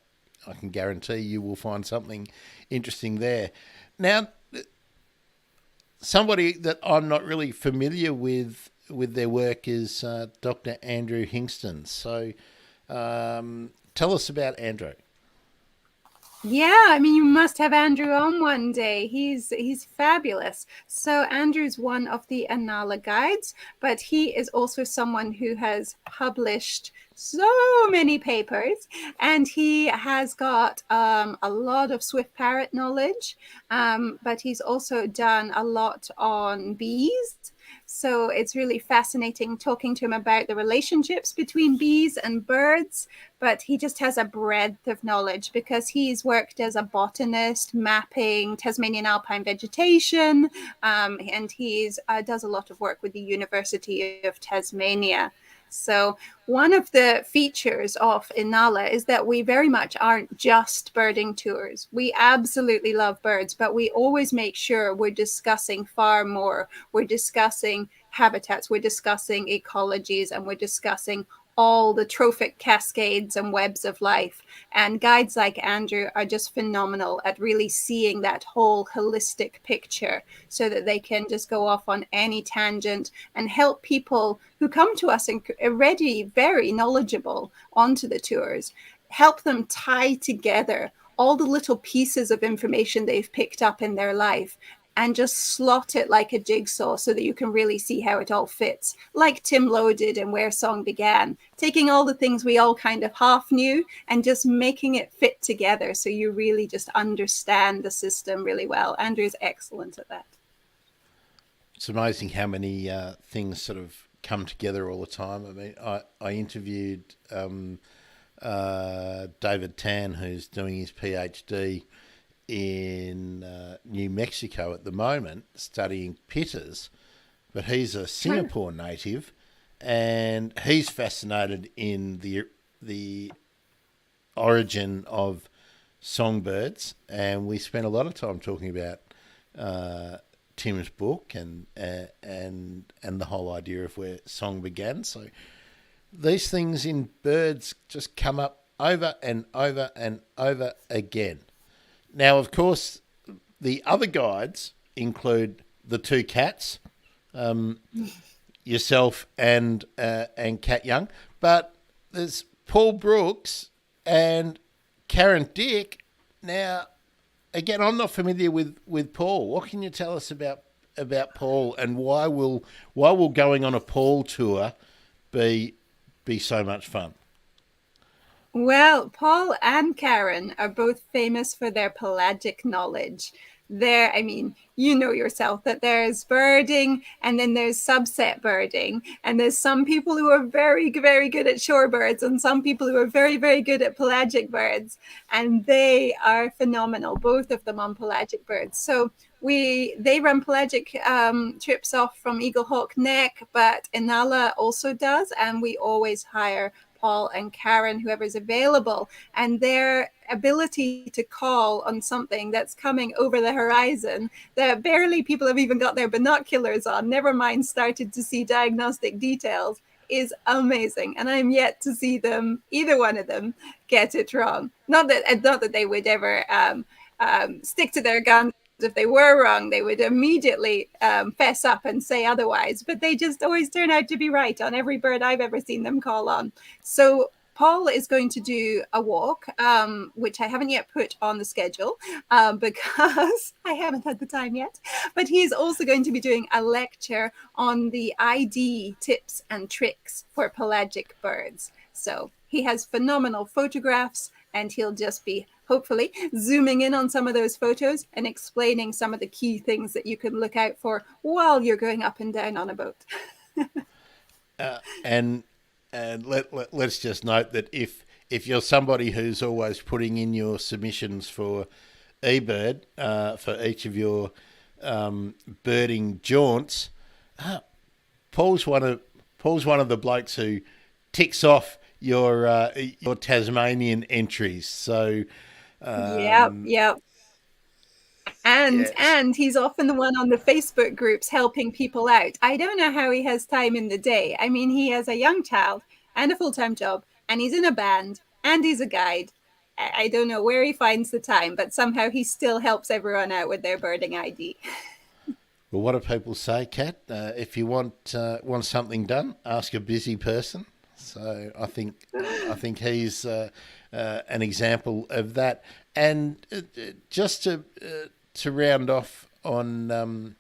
can guarantee you will find something interesting there. Now, somebody that I'm not really familiar with with their work is Dr. Andrew Hingston. So tell us about Andrew. Yeah, I mean, you must have Andrew on one day. He's fabulous. So Andrew's one of the Anala guides, but he is also someone who has published so many papers, and he has got a lot of swift parrot knowledge. But he's also done a lot on bees. So it's really fascinating talking to him about the relationships between bees and birds, but he just has a breadth of knowledge because he's worked as a botanist mapping Tasmanian alpine vegetation, and he's does a lot of work with the University of Tasmania. So one of the features of Inala is that we very much aren't just birding tours. We absolutely love birds, but we always make sure we're discussing far more. We're discussing habitats, we're discussing ecologies, and we're discussing all the trophic cascades and webs of life. And guides like Andrew are just phenomenal at really seeing that whole holistic picture so that they can just go off on any tangent and help people who come to us and already very knowledgeable onto the tours, help them tie together all the little pieces of information they've picked up in their life and just slot it like a jigsaw so that you can really see how it all fits, like Tim Lowe did in Where Song Began, taking all the things we all kind of half knew and just making it fit together so you really just understand the system really well. Andrew's excellent at that. It's amazing how many things sort of come together all the time. I mean, I interviewed David Tan, who's doing his PhD in New Mexico at the moment, studying pitters, but he's a Singapore native, and he's fascinated in the origin of songbirds, and we spent a lot of time talking about Tim's book and the whole idea of where song began. So these things in birds just come up over and over and over again. Now, of course, the other guides include the two cats, yourself and Cat Young, but there's Paul Brooks and Karen Dick. Now, again, I'm not familiar with Paul. What can you tell us about Paul, and why will going on a Paul tour be so much fun? Well, Paul and Karen are both famous for their pelagic knowledge. I mean, you know yourself that there's birding and then there's subset birding. And there's some people who are very, very good at shorebirds and some people who are very, very good at pelagic birds. And they are phenomenal, both of them on pelagic birds. So they run pelagic trips off from Eaglehawk Neck, but Inala also does. And we always hire Paul and Karen, whoever's available, and their ability to call on something that's coming over the horizon that barely people have even got their binoculars on, never mind started to see diagnostic details, is amazing. And I'm yet to see them, either one of them, get it wrong. Not that they would ever stick to their guns. If they were wrong, they would immediately fess up and say otherwise. But they just always turn out to be right on every bird I've ever seen them call on. So Paul is going to do a walk, which I haven't yet put on the schedule because I haven't had the time yet. But he's also going to be doing a lecture on the ID tips and tricks for pelagic birds. So he has phenomenal photographs, and he'll just be hopefully zooming in on some of those photos and explaining some of the key things that you can look out for while you're going up and down on a boat. And let's just note that if you're somebody who's always putting in your submissions for eBird for each of your birding jaunts, Paul's one of the blokes who ticks off your Tasmanian entries. So Yep. And he's often the one on the Facebook groups helping people out. I don't know how he has time in the day. I mean, he has a young child and a full-time job, and he's in a band, and he's a guide. I don't know where he finds the time, but somehow he still helps everyone out with their birding ID. Well, what do people say, Kat? If you want something done, ask a busy person. So I think he's an example of that. And just to round off on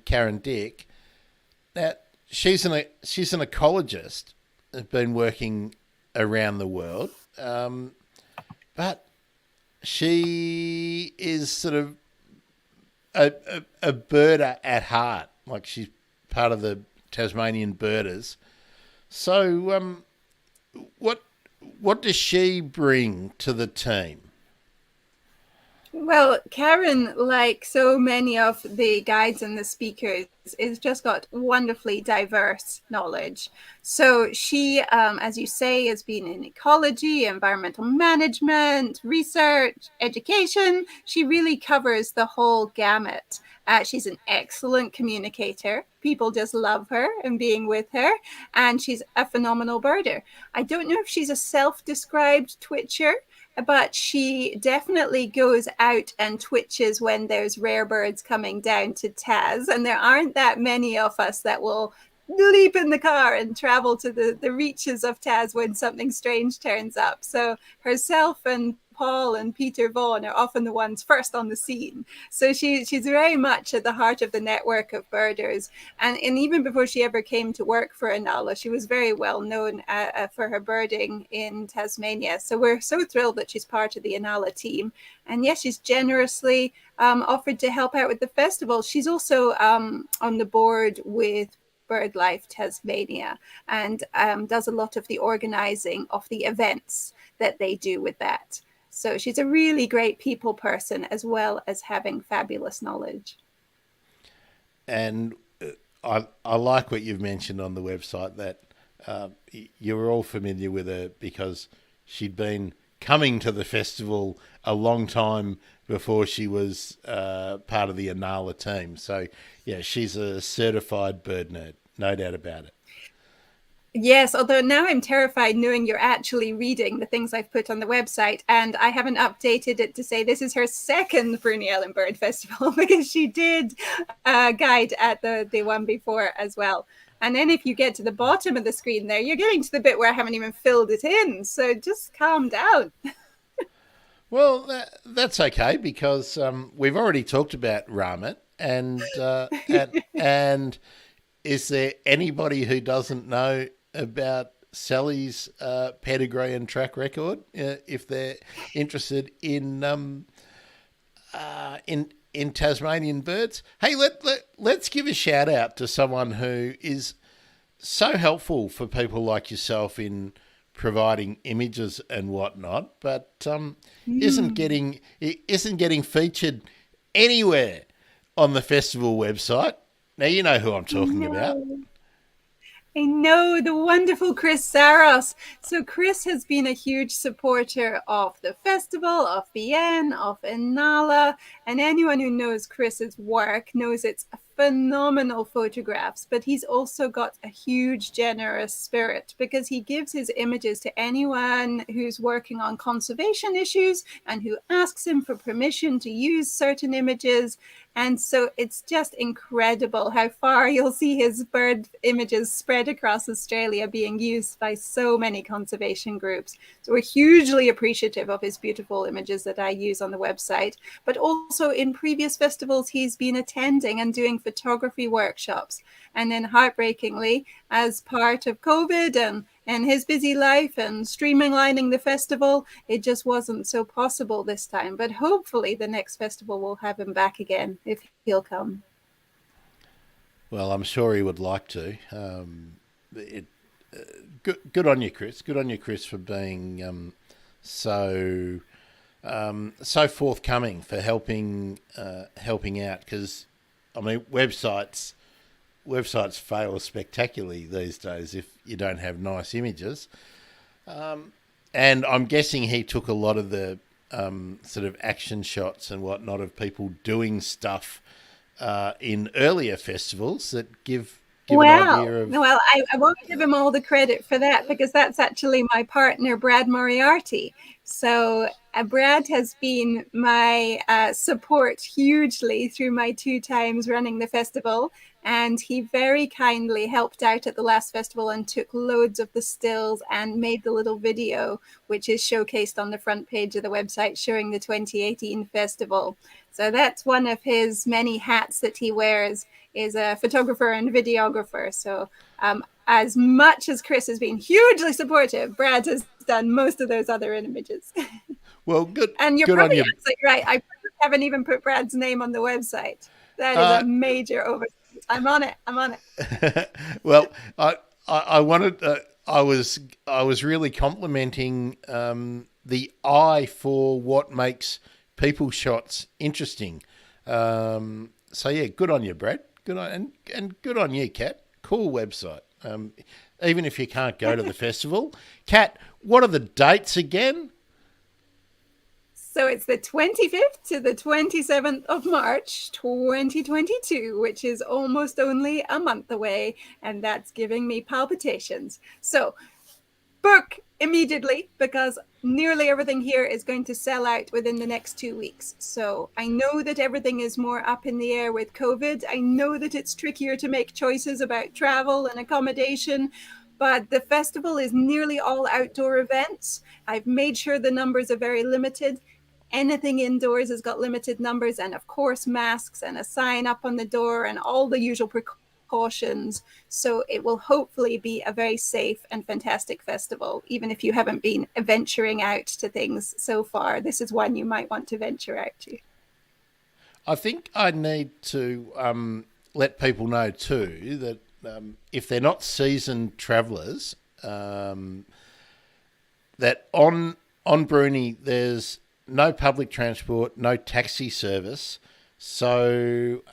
Karen Dick, now she's an ecologist, has been working around the world, but she is sort of a birder at heart. Like she's part of the Tasmanian birders. So, what what does she bring to the team? Well, Karen, like so many of the guides and the speakers, is just got wonderfully diverse knowledge. So she, as you say, has been in ecology, environmental management, research, education. She really covers the whole gamut. She's an excellent communicator. People just love her and being with her. And she's a phenomenal birder. I don't know if she's a self-described twitcher, but she definitely goes out and twitches when there's rare birds coming down to Taz. And there aren't that many of us that will leap in the car and travel to the reaches of Taz when something strange turns up. So herself and Paul and Peter Vaughan are often the ones first on the scene. So she's very much at the heart of the network of birders. And even before she ever came to work for Inala, she was very well known for her birding in Tasmania. So we're so thrilled that she's part of the Inala team. And yes, she's generously offered to help out with the festival. She's also on the board with BirdLife Tasmania and does a lot of the organizing of the events that they do with that. So she's a really great people person as well as having fabulous knowledge. And I like what you've mentioned on the website that you were all familiar with her because she'd been coming to the festival a long time before she was part of the Inala team. So, yeah, she's a certified bird nerd, no doubt about it. Yes, although now I'm terrified knowing you're actually reading the things I've put on the website, and I haven't updated it to say this is her second Bruny Island Bird Festival because she did guide at the one before as well. And then if you get to the bottom of the screen there, you're getting to the bit where I haven't even filled it in. So just calm down. Well, that's okay because we've already talked about Ramit, and is there anybody who doesn't know about Sally's pedigree and track record if they're interested in Tasmanian birds? Hey, let's give a shout out to someone who is so helpful for people like yourself in providing images and whatnot, but isn't getting featured anywhere on the festival website. Now you know who I'm talking about. I know, the wonderful Chris Saros. So Chris has been a huge supporter of the festival, of BN, of Inala, and anyone who knows Chris's work knows it's phenomenal photographs, but he's also got a huge generous spirit because he gives his images to anyone who's working on conservation issues and who asks him for permission to use certain images. And so it's just incredible how far you'll see his bird images spread across Australia being used by so many conservation groups. So we're hugely appreciative of his beautiful images that I use on the website. But also in previous festivals, he's been attending and doing photography workshops. And then heartbreakingly, as part of COVID and his busy life and streamlining the festival, it just wasn't so possible this time. But hopefully the next festival will have him back again if he'll come. Well, I'm sure he would like to. Good on you, Chris. Good on you, Chris, for being so forthcoming for helping out. Because I mean, websites fail spectacularly these days if you don't have nice images. And I'm guessing he took a lot of the sort of action shots and whatnot of people doing stuff in earlier festivals that give an idea of... Well, I won't give him all the credit for that because that's actually my partner, Brad Moriarty. So Brad has been my support hugely through my 2 times running the festival. And he very kindly helped out at the last festival and took loads of the stills and made the little video, which is showcased on the front page of the website showing the 2018 festival. So that's one of his many hats that he wears, is a photographer and videographer. So as much as Chris has been hugely supportive, Brad has done most of those other images. Well, good. And you're Good on probably you. absolutely right. I haven't even put Brad's name on the website. That is Uh, a major oversight. I'm on it. I'm on it. well, I wanted. I was really complimenting the eye for what makes people shots interesting. So yeah, good on you, Brad. Good on and good on you, Kat. Cool website. Even if you can't go to the festival, Kat, what are the dates again? So it's the 25th to the 27th of March, 2022, which is almost only a month away. And that's giving me palpitations. So book immediately, because nearly everything here is going to sell out within the next 2 weeks. So I know that everything is more up in the air with COVID. I know that it's trickier to make choices about travel and accommodation, but the festival is nearly all outdoor events. I've made sure the numbers are very limited. Anything indoors has got limited numbers, and of course masks and a sign up on the door and all the usual precautions. So it will hopefully be a very safe and fantastic festival. Even if you haven't been venturing out to things so far, this is one you might want to venture out to. I think I need to let people know too that if they're not seasoned travellers, that on Bruny there's no public transport, no taxi service. So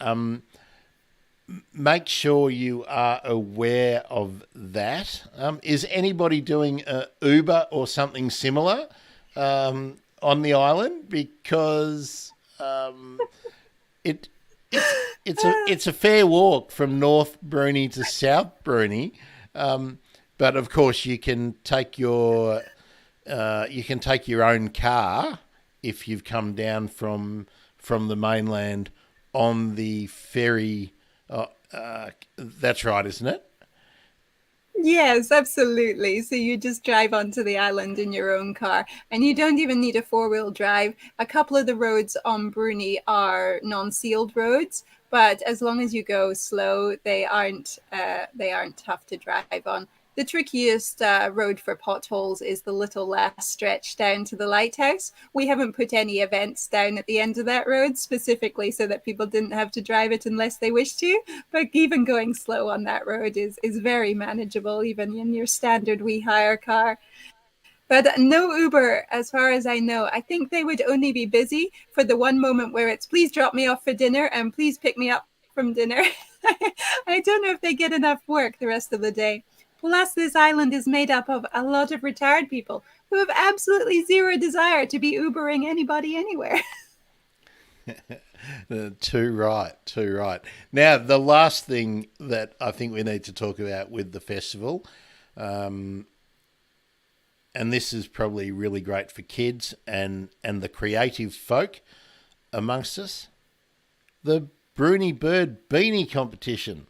make sure you are aware of that. Is anybody doing Uber or something similar on the island? Because it it's a fair walk from North Bruny to South Bruny, but of course you can take your own car if you've come down from the mainland on the ferry. That's right, isn't it? Yes, absolutely. So you just drive onto the island in your own car, and you don't even need a four-wheel drive. A couple of the roads on Bruny are non-sealed roads, but as long as you go slow, they aren't tough to drive on. The trickiest road for potholes is the little last stretch down to the lighthouse. We haven't put any events down at the end of that road specifically so that people didn't have to drive it unless they wish to. But even going slow on that road is very manageable, even in your standard We Hire car. But no Uber, as far as I know. I think they would only be busy for the one moment where it's please drop me off for dinner and please pick me up from dinner. I don't know if they get enough work the rest of the day. Plus, this island is made up of a lot of retired people who have absolutely zero desire to be Ubering anybody anywhere. Too right, too right. Now, the last thing that I think we need to talk about with the festival, and this is probably really great for kids and the creative folk amongst us, the Bruny Bird Beanie Competition.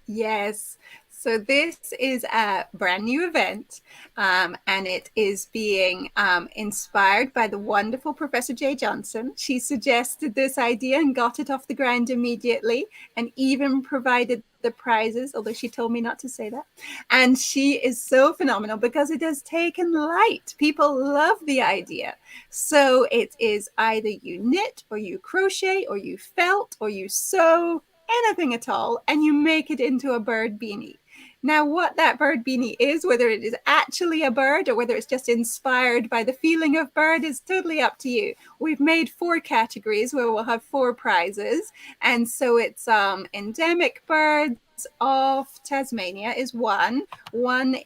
Yes. So this is a brand new event, and it is being inspired by the wonderful Professor Jay Johnson. She suggested this idea and got it off the ground immediately, and even provided the prizes, although she told me not to say that. And she is so phenomenal because it has taken light. People love the idea. So it is either you knit or you crochet or you felt or you sew, anything at all, and you make it into a bird beanie. Now, what that bird beanie is, whether it is actually a bird or whether it's just inspired by the feeling of bird, is totally up to you. We've made 4 categories where we'll have 4 prizes. And so it's endemic birds, of Tasmania is one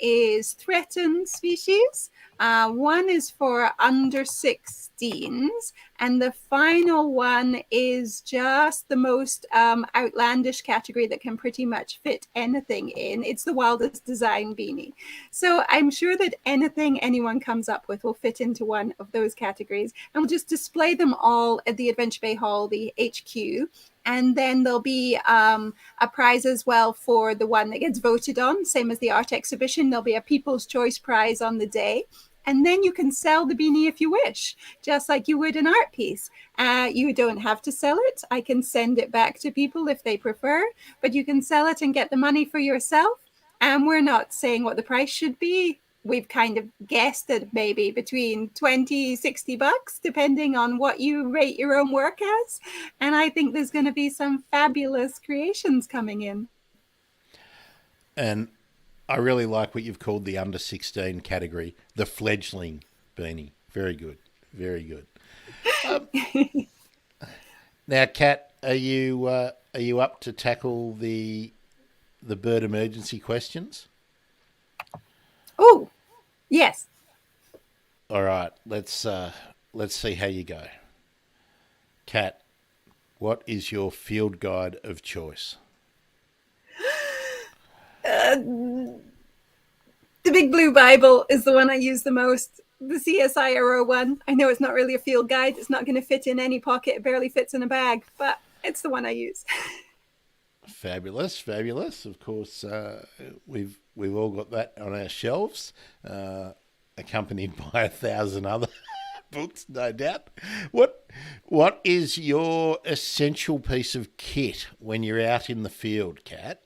is threatened species, one is for under 16s, and the final one is just the most outlandish category that can pretty much fit anything in. It's the wildest design beanie. So I'm sure that anything anyone comes up with will fit into one of those categories, and we'll just display them all at the Adventure Bay Hall, the HQ. And then there'll be a prize as well for the one that gets voted on, same as the art exhibition. There'll be a People's Choice Prize on the day. And then you can sell the beanie if you wish, just like you would an art piece. You don't have to sell it. I can send it back to people if they prefer, but you can sell it and get the money for yourself. And we're not saying what the price should be. We've kind of guessed it maybe between 20, 60 bucks, depending on what you rate your own work as. And I think there's going to be some fabulous creations coming in. And I really like what you've called the under 16 category, the fledgling beanie. Very good. Very good. Now, Kat, are you up to tackle the bird emergency questions? Oh, yes. All right. Let's see how you go. Kat, what is your field guide of choice? The Big Blue Bible is the one I use the most. The CSIRO one. I know it's not really a field guide. It's not going to fit in any pocket. It barely fits in a bag, but it's the one I use. Fabulous, fabulous. Of course, we've all got that on our shelves, accompanied by 1,000 other books, no doubt. What is your essential piece of kit when you're out in the field, Kat?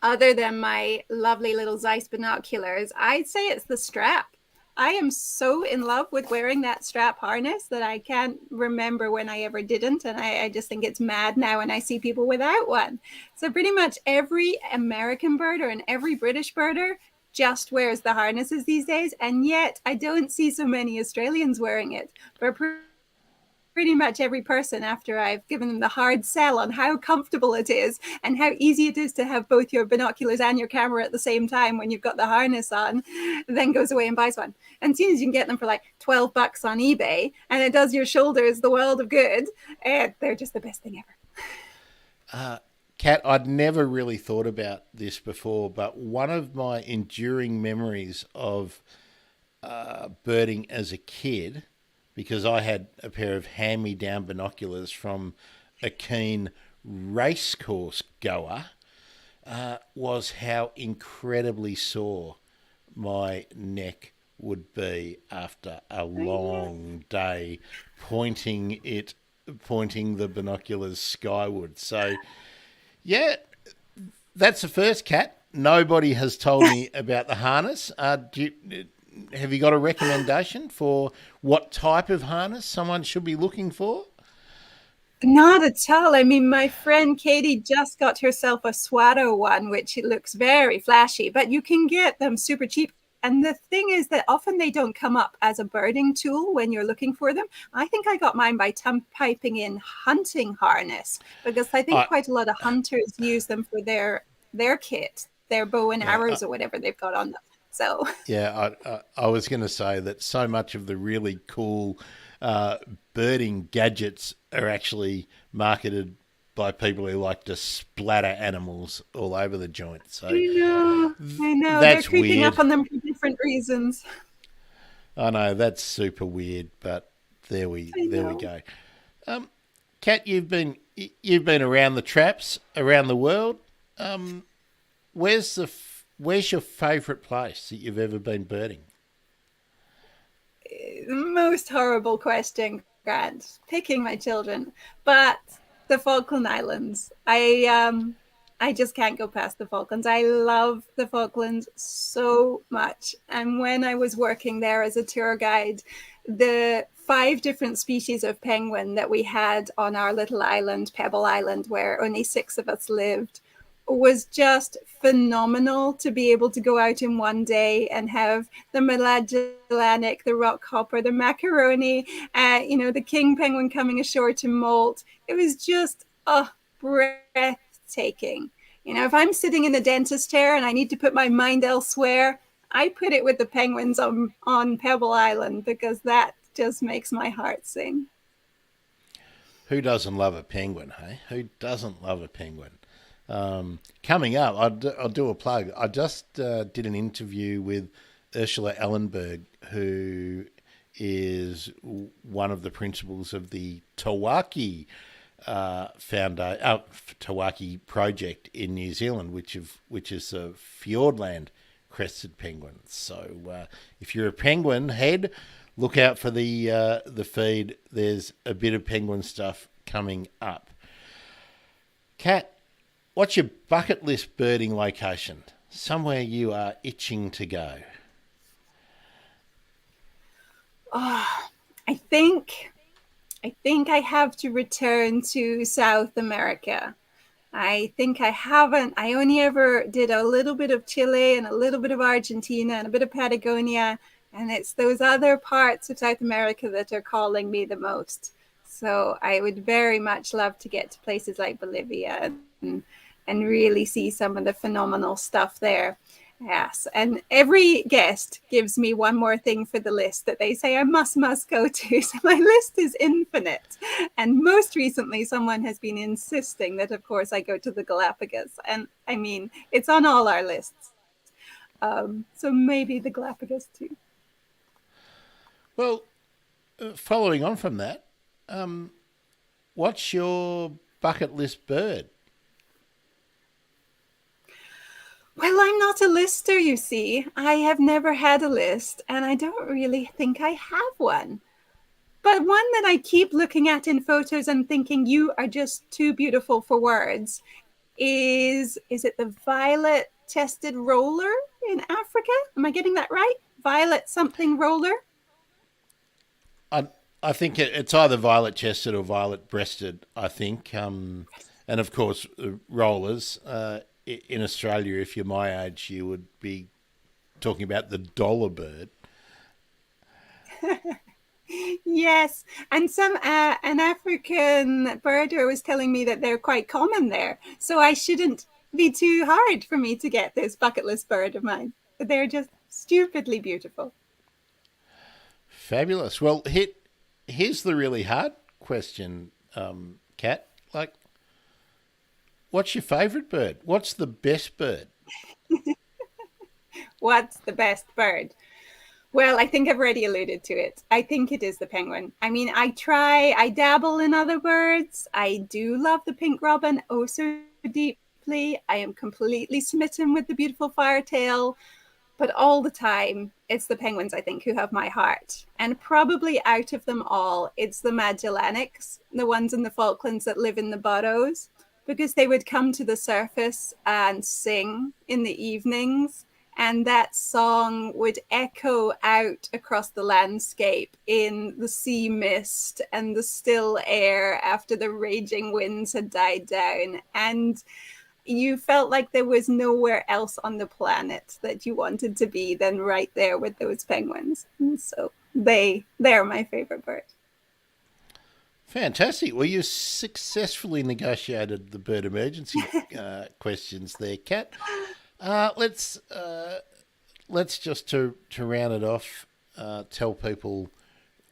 Other than my lovely little Zeiss binoculars, I'd say it's the strap. I am so in love with wearing that strap harness that I can't remember when I ever didn't. And I just think it's mad now when I see people without one. So pretty much every American birder and every British birder just wears the harnesses these days. And yet I don't see so many Australians wearing it. But pretty much every person, after I've given them the hard sell on how comfortable it is and how easy it is to have both your binoculars and your camera at the same time when you've got the harness on, then goes away and buys one. And as soon as you can get them for like 12 bucks on eBay and it does your shoulders the world of good, they're just the best thing ever. Kat, I'd never really thought about this before, but one of my enduring memories of birding as a kid, because I had a pair of hand-me-down binoculars from a keen racecourse goer, was how incredibly sore my neck would be after a long day pointing the binoculars skyward. So, yeah, that's the first, Kat. Nobody has told me about the harness. Have you got a recommendation for what type of harness someone should be looking for? Not at all. I mean, my friend Katie just got herself a Swato one, which it looks very flashy, but you can get them super cheap. And the thing is that often they don't come up as a birding tool when you're looking for them. I think I got mine by typing in hunting harness, because I think quite a lot of hunters use them for their kit, their bow and arrows or whatever they've got on them. So yeah, I was going to say that so much of the really cool birding gadgets are actually marketed by people who like to splatter animals all over the joint. So I know. They're creeping up on them for different reasons. I know, that's super weird, but there we go. Kat, you've been around the traps around the world. Where's your favourite place that you've ever been birding? The most horrible question, Grant. Picking my children, but the Falkland Islands. I just can't go past the Falklands. I love the Falklands so much. And when I was working there as a tour guide, the 5 different species of penguin that we had on our little island, Pebble Island, where only 6 of us lived, was just phenomenal to be able to go out in one day and have the Magellanic, the rock hopper, the macaroni, the king penguin coming ashore to molt. It was just breathtaking. You know, if I'm sitting in a dentist chair and I need to put my mind elsewhere, I put it with the penguins on Pebble Island because that just makes my heart sing. Who doesn't love a penguin, hey? Who doesn't love a penguin? Coming up, I'll do a plug. I just did an interview with Ursula Ellenberg, who is one of the principals of the Tawaki Tawaki project in New Zealand, which is a Fiordland crested penguin. So if you're a penguin head, look out for the feed. There's a bit of penguin stuff coming up. Kat, what's your bucket list birding location? Somewhere you are itching to go. Oh, I think I have to return to South America. I think I haven't. I only ever did a little bit of Chile and a little bit of Argentina and a bit of Patagonia. And it's those other parts of South America that are calling me the most. So I would very much love to get to places like Bolivia and really see some of the phenomenal stuff there. Yes, and every guest gives me one more thing for the list that they say I must go to. So my list is infinite. And most recently, someone has been insisting that, of course, I go to the Galapagos. And I mean, it's on all our lists. So maybe the Galapagos too. Well, following on from that, what's your bucket list bird? Well, I'm not a lister, you see. I have never had a list, and I don't really think I have one. But one that I keep looking at in photos and thinking you are just too beautiful for words is it the violet chested roller in Africa? Am I getting that right? Violet something roller? I I think it's either violet chested or violet breasted. I think, and of course, rollers. In Australia, if you're my age, you would be talking about the dollar bird. Yes, and some an African birder was telling me that they're quite common there, so I shouldn't be too hard for me to get this bucket list bird of mine. They're just stupidly beautiful. Fabulous. Well, here's the really hard question, Kat. Like, what's your favourite bird? What's the best bird? What's the best bird? Well, I think I've already alluded to it. I think it is the penguin. I mean, I dabble in other birds. I do love the pink robin oh so deeply. I am completely smitten with the beautiful firetail. But all the time, it's the penguins, I think, who have my heart. And probably out of them all, it's the Magellanics, the ones in the Falklands that live in the burrows, because they would come to the surface and sing in the evenings. And that song would echo out across the landscape in the sea mist and the still air after the raging winds had died down. And you felt like there was nowhere else on the planet that you wanted to be than right there with those penguins. And so they're my favorite bird. Fantastic. Well, you successfully negotiated the bird emergency questions there, Kat. Let's just to round it off, tell people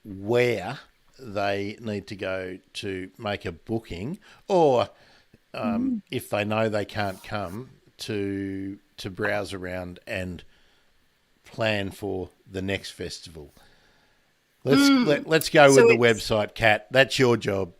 where they need to go to make a booking, or if they know they can't come, to browse around and plan for the next festival. Let's go So with the website, Kat. That's your job.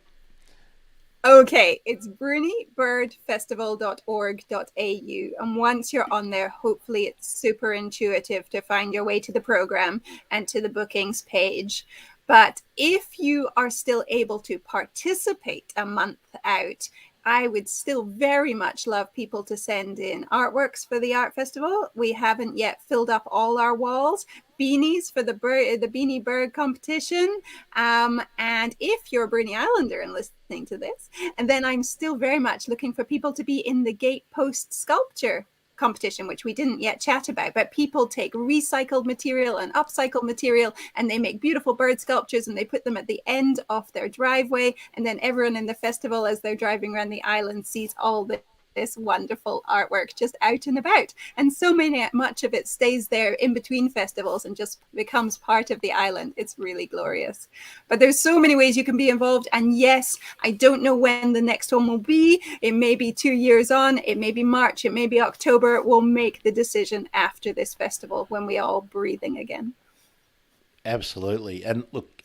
Okay, it's brunybirdfestival.org.au. And once you're on there, hopefully it's super intuitive to find your way to the program and to the bookings page. But if you are still able to participate a month out, I would still very much love people to send in artworks for the art festival. We haven't yet filled up all our walls. Beanies for the Beanie Bird competition. And if you're a Bruny Islander and listening to this, and then I'm still very much looking for people to be in the gatepost sculpture competition, which we didn't yet chat about, but people take recycled material and upcycled material and they make beautiful bird sculptures and they put them at the end of their driveway. And then everyone in the festival, as they're driving around the island, sees all this wonderful artwork just out and about. And so much of it stays there in between festivals and just becomes part of the island. It's really glorious. But there's so many ways you can be involved. And yes, I don't know when the next one will be. It may be 2 years on, it may be March, it may be October. We'll make the decision after this festival when we are all breathing again. Absolutely. And look,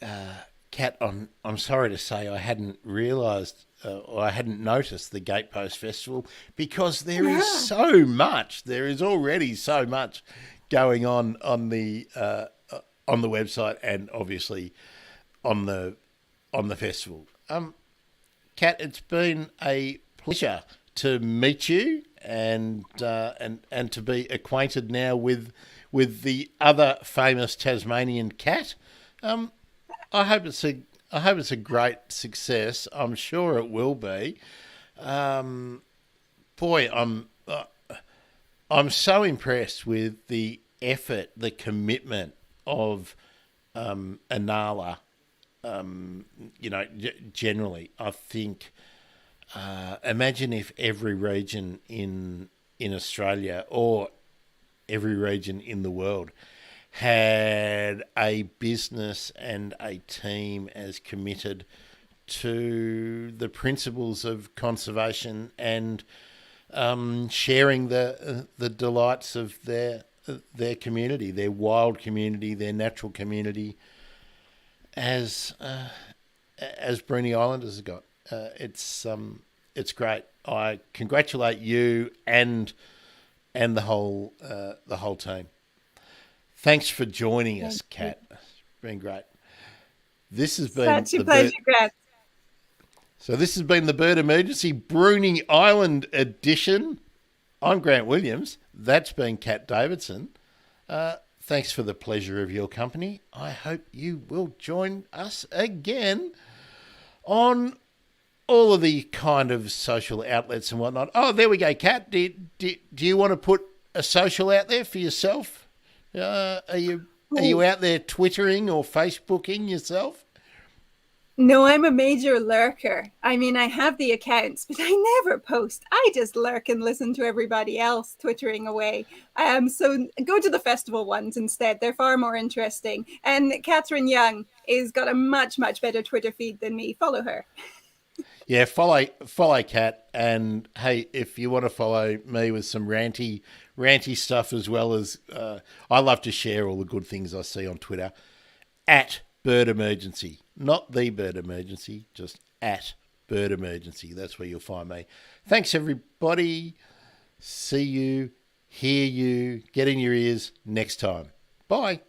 Kat, I'm sorry to say I hadn't realised or I hadn't noticed the Gatepost Festival because there is so much. There is already so much going on the website and obviously on the festival. Kat, it's been a pleasure to meet you and to be acquainted now with the other famous Tasmanian cat. I hope it's a great success. I'm sure it will be. Boy, I'm so impressed with the effort, the commitment of Inala. Generally, I think. Imagine if every region in Australia or every region in the world had a business and a team as committed to the principles of conservation and sharing the delights of their community, their wild community, their natural community, as Bruny Island has got. It's great. I congratulate you and the whole team. Thanks for joining us, Kat. It's been great. This has been such a pleasure, Grant. So this has been the Bird Emergency Bruny Island edition. I'm Grant Williams. That's been Kat Davidson. Thanks for the pleasure of your company. I hope you will join us again on all of the kind of social outlets and whatnot. Oh, there we go, Kat. Do you want to put a social out there for yourself? Are you out there Twittering or Facebooking yourself? No, I'm a major lurker. I mean, I have the accounts, but I never post. I just lurk and listen to everybody else twittering away. So go to the festival ones instead. They're far more interesting. And Catherine Young has got a much, much better Twitter feed than me. Follow her. Yeah, follow Kat, and hey, if you want to follow me with some ranty stuff as well as I love to share all the good things I see on Twitter at Bird Emergency, not the Bird Emergency, just at Bird Emergency. That's where you'll find me. Thanks everybody. See you, hear you, get in your ears next time. Bye.